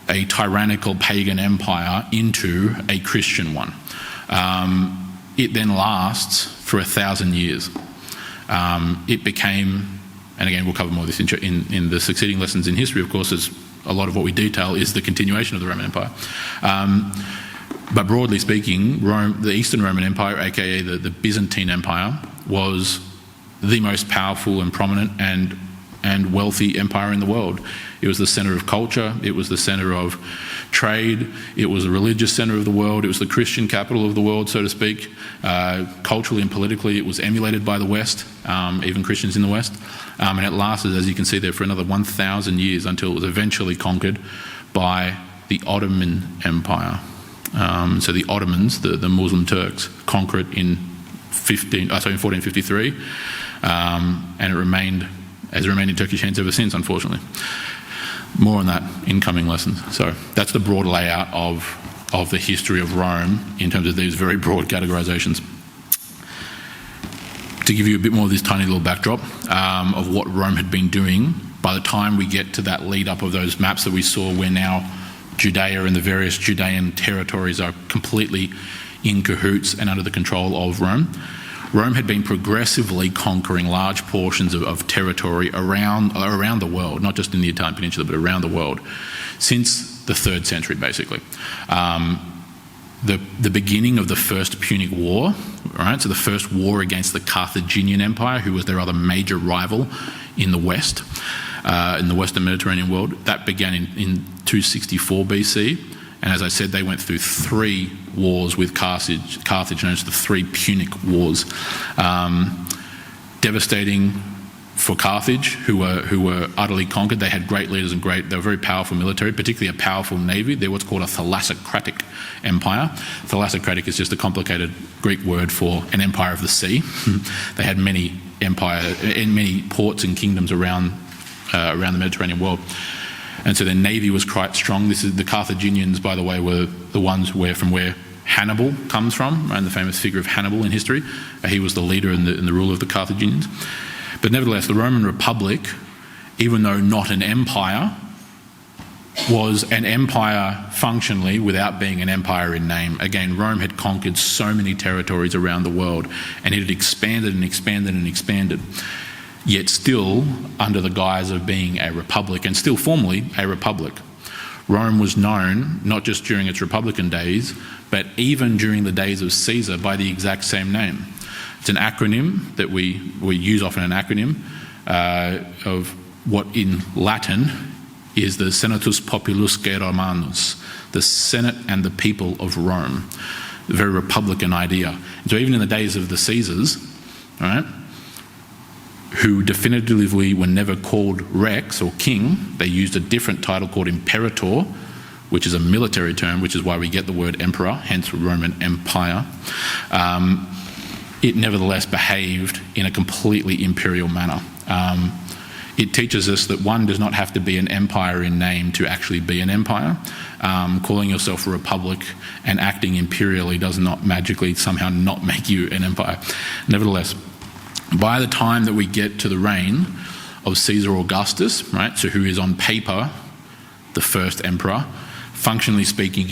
a tyrannical pagan empire into a Christian one. It then lasts for 1,000 years. It became, and again we'll cover more of this in the succeeding lessons in history, of course, as a lot of what we detail is the continuation of the Roman Empire. But broadly speaking, the Eastern Roman Empire, aka the Byzantine Empire, was the most powerful and prominent and wealthy empire in the world. It was the centre of culture, it was the centre of trade, it was the religious centre of the world, it was the Christian capital of the world, so to speak. Culturally and politically, it was emulated by the West, even Christians in the West. And it lasted, as you can see there, for another 1,000 years until it was eventually conquered by the Ottoman Empire. So the Ottomans, the Muslim Turks, conquered it in 1453, and it has remained in Turkish hands ever since, unfortunately. More on that in coming lessons. So that's the broad layout of the history of Rome in terms of these very broad categorizations. To give you a bit more of this tiny little backdrop of what Rome had been doing, by the time we get to that lead up of those maps that we saw where now Judea and the various Judean territories are completely in cahoots and under the control of Rome. Rome had been progressively conquering large portions of territory around the world, not just in the Italian peninsula, but around the world, since the 3rd century, basically. The beginning of the First Punic War, right? So the first war against the Carthaginian Empire, who was their other major rival in the West, in the Western Mediterranean world, that began in 264 BC. And as I said, they went through 3 wars with Carthage, known as the 3 Punic Wars. Devastating for Carthage, who were utterly conquered. They had great leaders and they were very powerful military, particularly a powerful navy. They're what's called a thalassocratic empire. Thalassocratic is just a complicated Greek word for an empire of the sea. They had many ports and kingdoms around the Mediterranean world. And so their navy was quite strong. The Carthaginians, by the way, were the ones from where Hannibal comes from, and the famous figure of Hannibal in history. He was the leader and the ruler of the Carthaginians. But nevertheless, the Roman Republic, even though not an empire, was an empire functionally without being an empire in name. Again, Rome had conquered so many territories around the world, and it had expanded and expanded and expanded. Yet still under the guise of being a republic, and still formally a republic. Rome was known, not just during its republican days, but even during the days of Caesar, by the exact same name. It's an acronym that we use often, an acronym of what in Latin is the Senatus Populusque Romanus, the Senate and the people of Rome. A very republican idea. And so even in the days of the Caesars, all right, who definitively were never called Rex or king, they used a different title called Imperator, which is a military term, which is why we get the word emperor, hence Roman Empire. It nevertheless behaved in a completely imperial manner. It teaches us that one does not have to be an empire in name to actually be an empire. Calling yourself a republic and acting imperially does not magically somehow not make you an empire. Nevertheless, by the time that we get to the reign of Caesar Augustus, right, so who is on paper the first emperor, functionally speaking,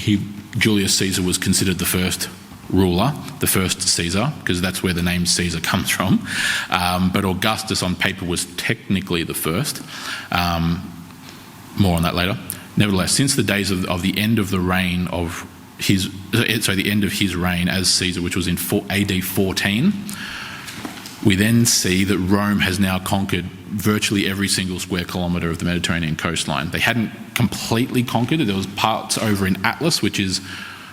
Julius Caesar was considered the first ruler, the first Caesar, because that's where the name Caesar comes from. But Augustus on paper was technically the first. More on that later. Nevertheless, since the days of the end of the reign of the end of his reign as Caesar, which was in AD 14, we then see that Rome has now conquered virtually every single square kilometre of the Mediterranean coastline. They hadn't completely conquered it. There was parts over in Atlas, which is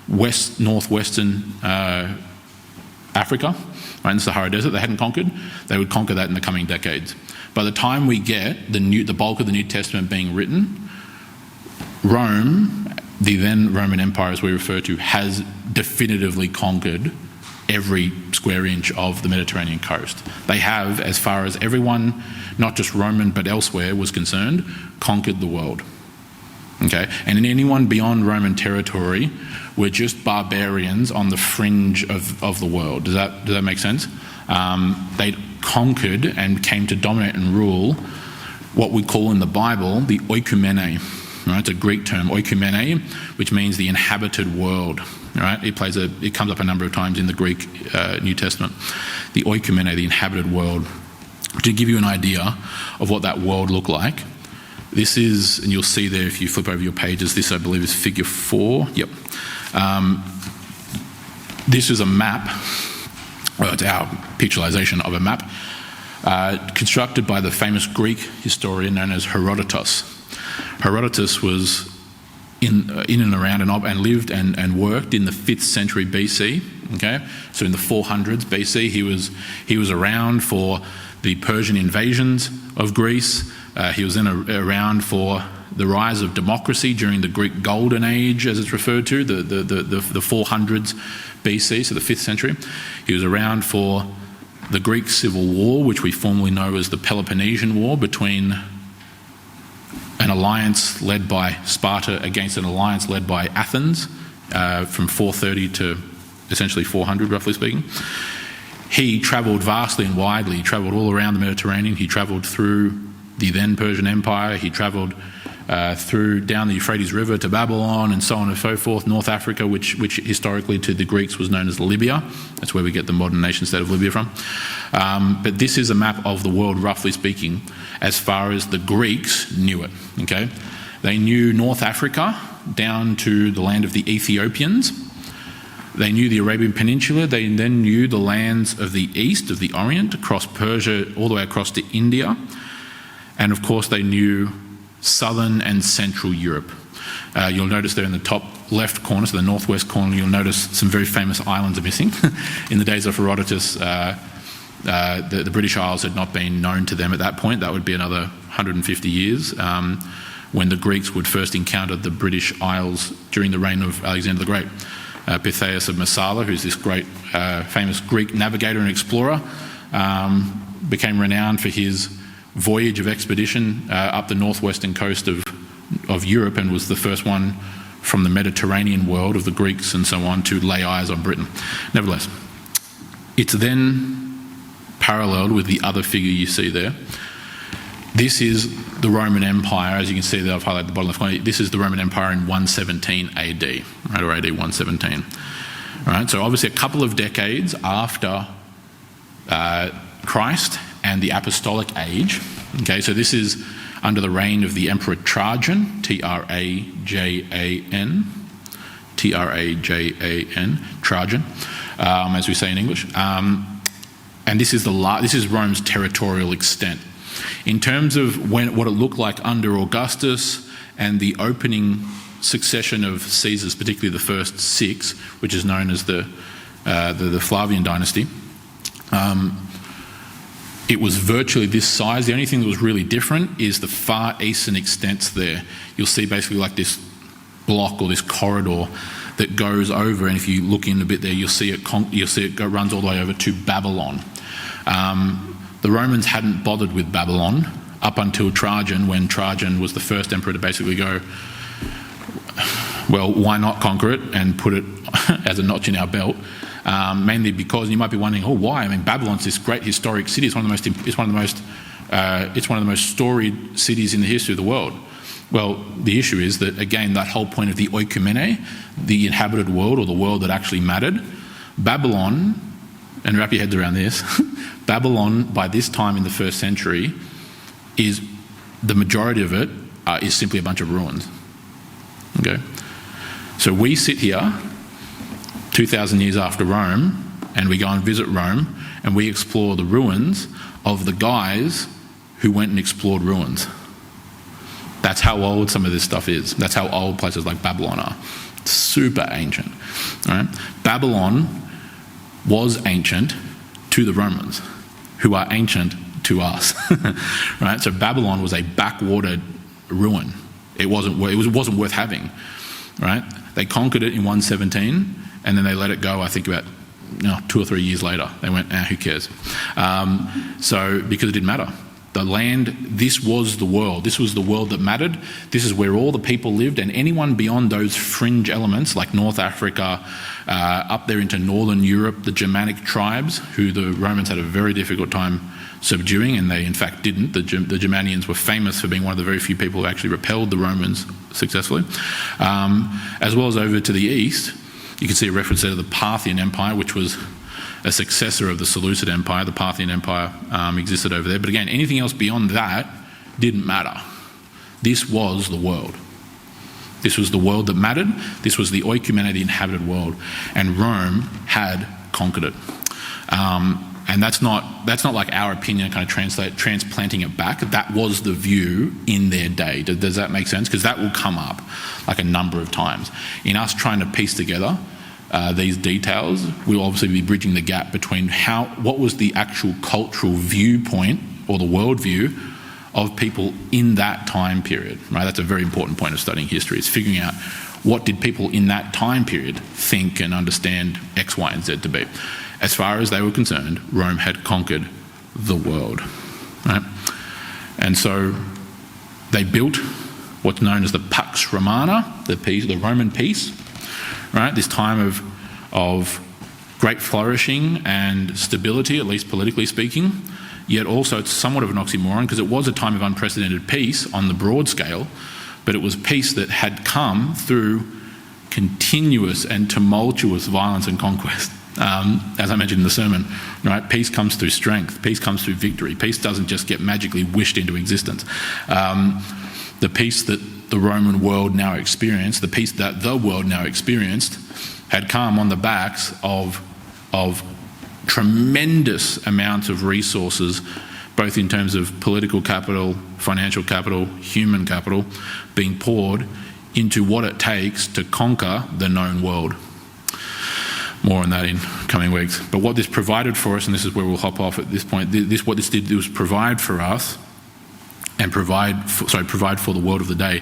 northwestern Africa, right, in the Sahara Desert. They hadn't conquered. They would conquer that in the coming decades. By the time we get the bulk of the New Testament being written, Rome, the then Roman Empire as we refer to, has definitively conquered every square inch of the Mediterranean coast. They have, as far as everyone, not just Roman but elsewhere, was concerned, conquered the world. Okay, and anyone beyond Roman territory were just barbarians on the fringe of the world. Does that make sense? They conquered and came to dominate and rule what we call in the Bible the oikumene. Right, it's a Greek term, oikumene, which means the inhabited world. Right, it comes up a number of times in the Greek New Testament. The oikumene, the inhabited world. To give you an idea of what that world looked like, this is, and you'll see there if you flip over your pages, this I believe is figure 4. Yep. This is a map, well, it's our picturization of a map, constructed by the famous Greek historian known as Herodotus. Herodotus was in and around and lived and worked in the 5th century BC. Okay, so in the 400s BC, he was around for the Persian invasions of Greece. He was then around for the rise of democracy during the Greek Golden Age, as it's referred to, the 400s BC, so the 5th century. He was around for the Greek Civil War, which we formerly know as the Peloponnesian War, between an alliance led by Sparta against an alliance led by Athens, from 430 to essentially 400, roughly speaking. He travelled vastly and widely. He travelled all around the Mediterranean. He travelled through the then Persian Empire. He travelled through down the Euphrates River to Babylon and so on and so forth, North Africa, which historically to the Greeks was known as Libya. That's where we get the modern nation state of Libya from. But this is a map of the world, roughly speaking, as far as the Greeks knew it. Okay, they knew North Africa down to the land of the Ethiopians. They knew the Arabian Peninsula. They then knew the lands of the east, of the Orient, across Persia, all the way across to India. And of course, they knew southern and central Europe. You'll notice there in the top left corner, so the northwest corner, you'll notice some very famous islands are missing. In the days of Herodotus, the British Isles had not been known to them at that point. That would be another 150 years when the Greeks would first encounter the British Isles during the reign of Alexander the Great. Pytheas of Massala, who's this great famous Greek navigator and explorer, became renowned for his voyage of expedition up the northwestern coast of Europe, and was the first one from the Mediterranean world of the Greeks and so on to lay eyes on Britain. Nevertheless, it's then paralleled with the other figure you see there. This is the Roman Empire, as you can see there, I've highlighted the bottom left corner. This is the Roman Empire in 117 AD, right, or AD 117. All right, so obviously a couple of decades after Christ and the Apostolic Age. Okay, so this is under the reign of the Emperor Trajan, Trajan, Trajan, as we say in English. And this is Rome's territorial extent. In terms of what it looked like under Augustus and the opening succession of Caesars, particularly the first six, which is known as the Flavian dynasty, it was virtually this size. The only thing that was really different is the far eastern extents there. You'll see basically like this block or this corridor that goes over, and if you look in a bit there, you'll see it runs all the way over to Babylon. The Romans hadn't bothered with Babylon up until Trajan, when Trajan was the first emperor to basically go, well, why not conquer it and put it as a notch in our belt? Mainly because you might be wondering, why? I mean, Babylon's this great historic city. It's one of the most storied cities in the history of the world. Well, the issue is that, again, that whole point of the oikumene, the inhabited world, or the world that actually mattered, Babylon, and wrap your heads around this, Babylon, by this time in the first century, is the majority of it is simply a bunch of ruins. Okay, so we sit here 2,000 years after Rome, and we go and visit Rome, and we explore the ruins of the guys who went and explored ruins. That's how old some of this stuff is. That's how old places like Babylon are. Super ancient. Right? Babylon was ancient to the Romans, who are ancient to us. Right? So Babylon was a backwater ruin. It wasn't worth having. Right? They conquered it in 117, and then they let it go, I think, about 2 or 3 years later. They went, who cares? So because it didn't matter. The land, this was the world. This was the world that mattered. This is where all the people lived, and anyone beyond those fringe elements, like North Africa, up there into Northern Europe, the Germanic tribes, who the Romans had a very difficult time subduing, and they in fact didn't. The Germanians were famous for being one of the very few people who actually repelled the Romans successfully. As well as over to the east, you can see a reference there to the Parthian Empire, which was a successor of the Seleucid Empire. The Parthian Empire existed over there. But again, anything else beyond that didn't matter. This was the world. This was the world that mattered. This was the oikumene, the inhabited world. And Rome had conquered it. And that's not like our opinion, kind of transplanting it back. That was the view in their day. Does that make sense? Because that will come up like a number of times. In us trying to piece together these details, we'll obviously be bridging the gap between what was the actual cultural viewpoint or the worldview of people in that time period. Right? That's a very important point of studying history, is figuring out what did people in that time period think and understand X, Y, and Z to be. As far as they were concerned, Rome had conquered the world. Right? And so they built what's known as the Pax Romana, the Roman peace. Right? This time of great flourishing and stability, at least politically speaking, yet also it's somewhat of an oxymoron, because it was a time of unprecedented peace on the broad scale, but it was peace that had come through continuous and tumultuous violence and conquest. As I mentioned in the sermon, right? Peace comes through strength. Peace comes through victory. Peace doesn't just get magically wished into existence. The peace that the Roman world now experienced, the peace that the world now experienced, had come on the backs of tremendous amounts of resources, both in terms of political capital, financial capital, human capital, being poured into what it takes to conquer the known world. More on that in coming weeks. But what this provided for us, and this is where we'll hop off at this point, what this did was provide for us and provide for the world of the day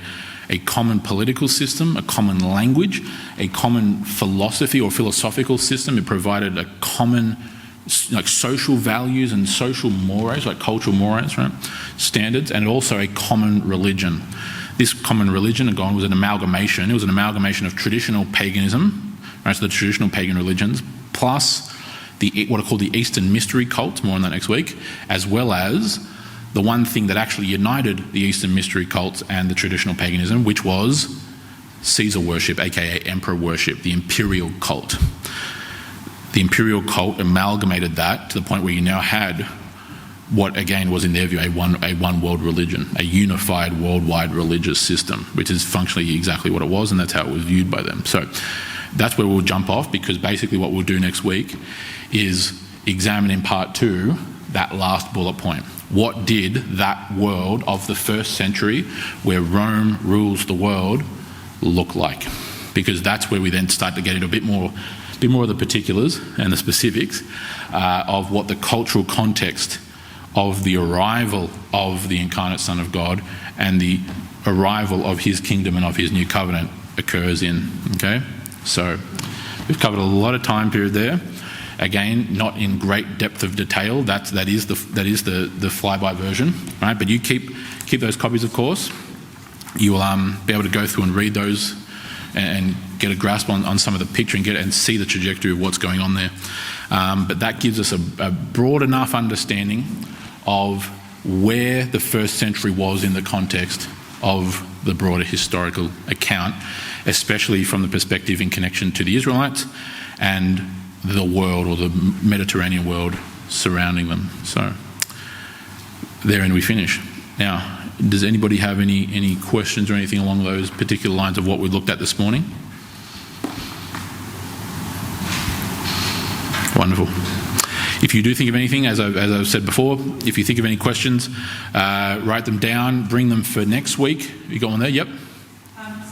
a common political system, a common language, a common philosophy or philosophical system. It provided a common social values and social mores, like cultural mores, right? Standards, and also a common religion. This common religion, again, was an amalgamation. It was an amalgamation of traditional paganism, right, so the traditional pagan religions, plus what are called the Eastern mystery cults, more on that next week, as well as the one thing that actually united the Eastern mystery cults and the traditional paganism, which was Caesar worship, aka emperor worship, the imperial cult. The imperial cult amalgamated that to the point where you now had what, again, was in their view a one world religion, a unified worldwide religious system, which is functionally exactly what it was, and that's how it was viewed by them. So that's where we'll jump off, because basically what we'll do next week is examine in part 2 that last bullet point. What did that world of the first century, where Rome rules the world, look like? Because that's where we then start to get into a bit more of the particulars and the specifics of what the cultural context of the arrival of the incarnate Son of God and the arrival of his kingdom and of his new covenant occurs in. Okay? So we've covered a lot of time period there. Again, not in great depth of detail. That is the flyby version, right? But you keep those copies, of course. You will be able to go through and read those and get a grasp on some of the picture and see the trajectory of what's going on there. But that gives us a broad enough understanding of where the first century was in the context of the broader historical account, especially from the perspective in connection to the Israelites and the world, or the Mediterranean world surrounding them. So therein we finish. Now, does anybody have any questions or anything along those particular lines of what we looked at this morning? Wonderful. If you do think of anything, as I've said before, if you think of any questions, write them down, bring them for next week. You got one there? Yep. So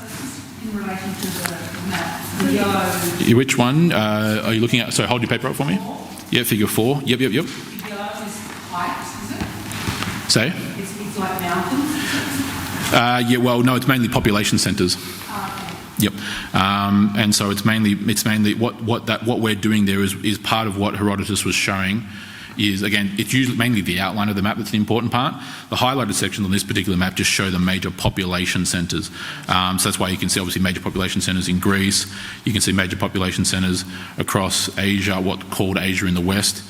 just in relation to the map, the yellow... Which one are you looking at? So hold your paper up for me. 4. Yeah, figure 4. Yep. The yellow is heights, is it? Say? It's like mountains? Yeah, well, no, it's mainly population centres. Yep, and so it's mainly what we're doing there is part of what Herodotus was showing. Is, again, it's usually mainly the outline of the map that's the important part. The highlighted sections on this particular map just show the major population centres. So that's why you can see obviously major population centres in Greece. You can see major population centres across Asia, what called Asia in the west.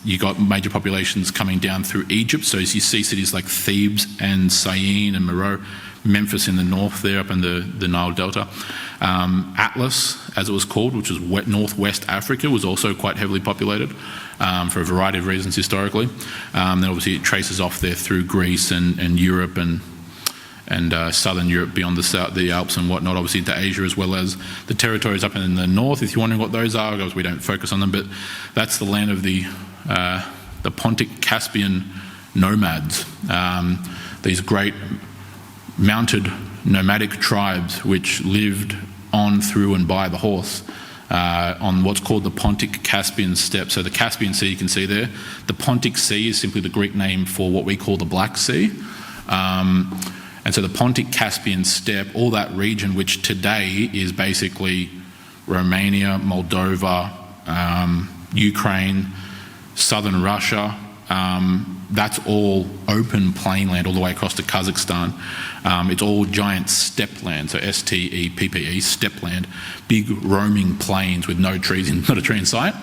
You got major populations coming down through Egypt. So as you see cities like Thebes and Syene and Meroe, Memphis in the north there up in the Nile Delta. Atlas, as it was called, which was northwest Africa, was also quite heavily populated for a variety of reasons historically. Then obviously it traces off there through Greece and Europe and southern Europe beyond the Alps and whatnot, obviously into Asia, as well as the territories up in the north. If you're wondering what those are, because we don't focus on them, but that's the land of the Pontic Caspian nomads. These great mounted nomadic tribes which lived on, through and by the horse on what's called the Pontic Caspian steppe. So the Caspian Sea you can see there. The Pontic Sea is simply the Greek name for what we call the Black Sea. And so the Pontic Caspian steppe, all that region which today is basically Romania, Moldova, Ukraine, southern Russia, that's all open plain land all the way across to Kazakhstan. It's all giant steppe land, so STEPPE, steppe land, big roaming plains with no trees, not a tree in sight.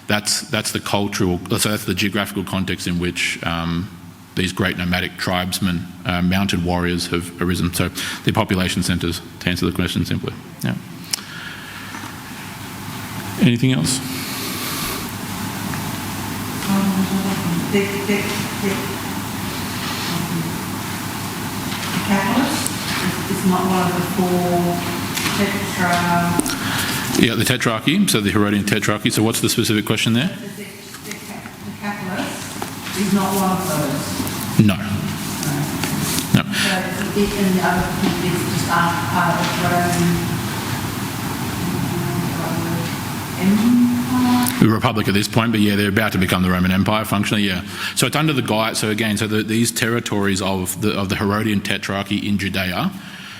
That's the cultural, so that's the geographical context in which these great nomadic tribesmen, mounted warriors have arisen. So the population centres, to answer the question simply. Yeah. Anything else? Decapolis is not one of the four tetra. Yeah, the Tetrarchy, so the Herodian Tetrarchy. So what's the specific question there? Decapolis is not one of those. No. No. So it and the other things just aren't part of Empire. The Republic at this point, but yeah, they're about to become the Roman Empire functionally, yeah. So it's under the guide, so again, these territories of the Herodian Tetrarchy in Judea,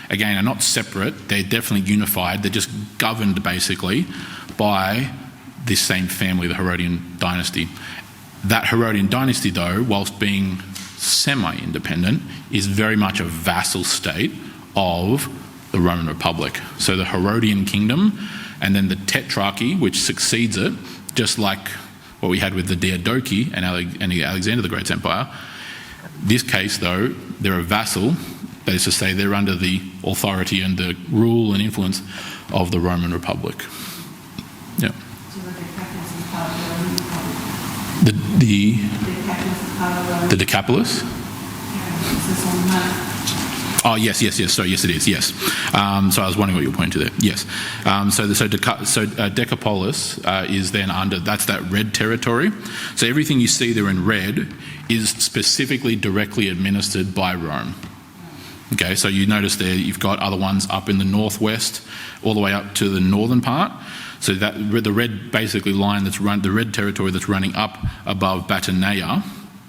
again, are not separate, they're definitely unified, they're just governed basically by this same family, the Herodian dynasty. That Herodian dynasty though, whilst being semi-independent, is very much a vassal state of the Roman Republic. So the Herodian kingdom and then the Tetrarchy, which succeeds it, just like what we had with the Diadochi and Alexander the Great's empire. This case, though, they're a vassal, that is to say they're under the authority and the rule and influence of the Roman Republic. Yeah. So the Decapolis is part of the Roman Republic. The Decapolis? Yeah, is this on the map? Oh, yes. So yes, it is. Yes. So I was wondering what you were pointing to there. Yes. Decapolis is then under. That's that red territory. So everything you see there in red is specifically directly administered by Rome. Okay. So you notice there you've got other ones up in the northwest, all the way up to the northern part. So that the red basically line the red territory that's running up above Batanea,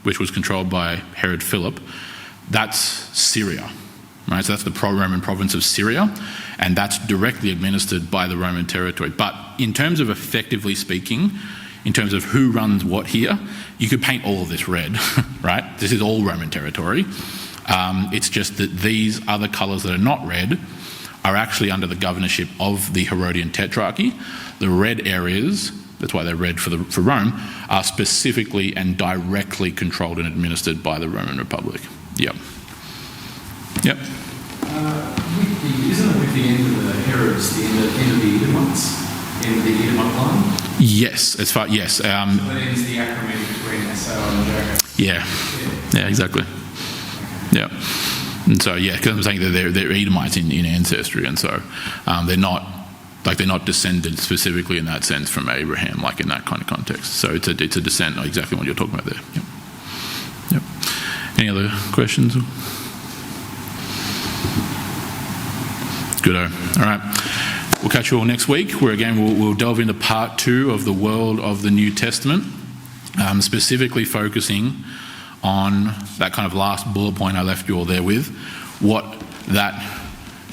which was controlled by Herod Philip, that's Syria. Right, so that's the pro-Roman province of Syria, and that's directly administered by the Roman territory. But in terms of effectively speaking, in terms of who runs what here, you could paint all of this red, right? This is all Roman territory. It's just that these other colours that are not red are actually under the governorship of the Herodian Tetrarchy. The red areas, that's why they're red for Rome, are specifically and directly controlled and administered by the Roman Republic. Yep. Isn't it with the end of the Herods, the end of the Edomites? End of the Edomite line? Yes, yes. So that ends the acrimony between Esau and Jacob. Yeah, exactly. Yeah. And so, yeah, because I'm saying that they're Edomites in ancestry, and so they're not descended specifically in that sense from Abraham, like in that kind of context. So it's a descent, exactly what you're talking about there. Yep. Any other questions? Good-o. All right. We'll catch you all next week, where again we'll delve into part 2 of the world of the New Testament, specifically focusing on that kind of last bullet point I left you all there with, what that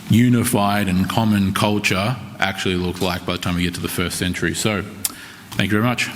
unified and common culture actually looked like by the time we get to the 1st century. So, thank you very much.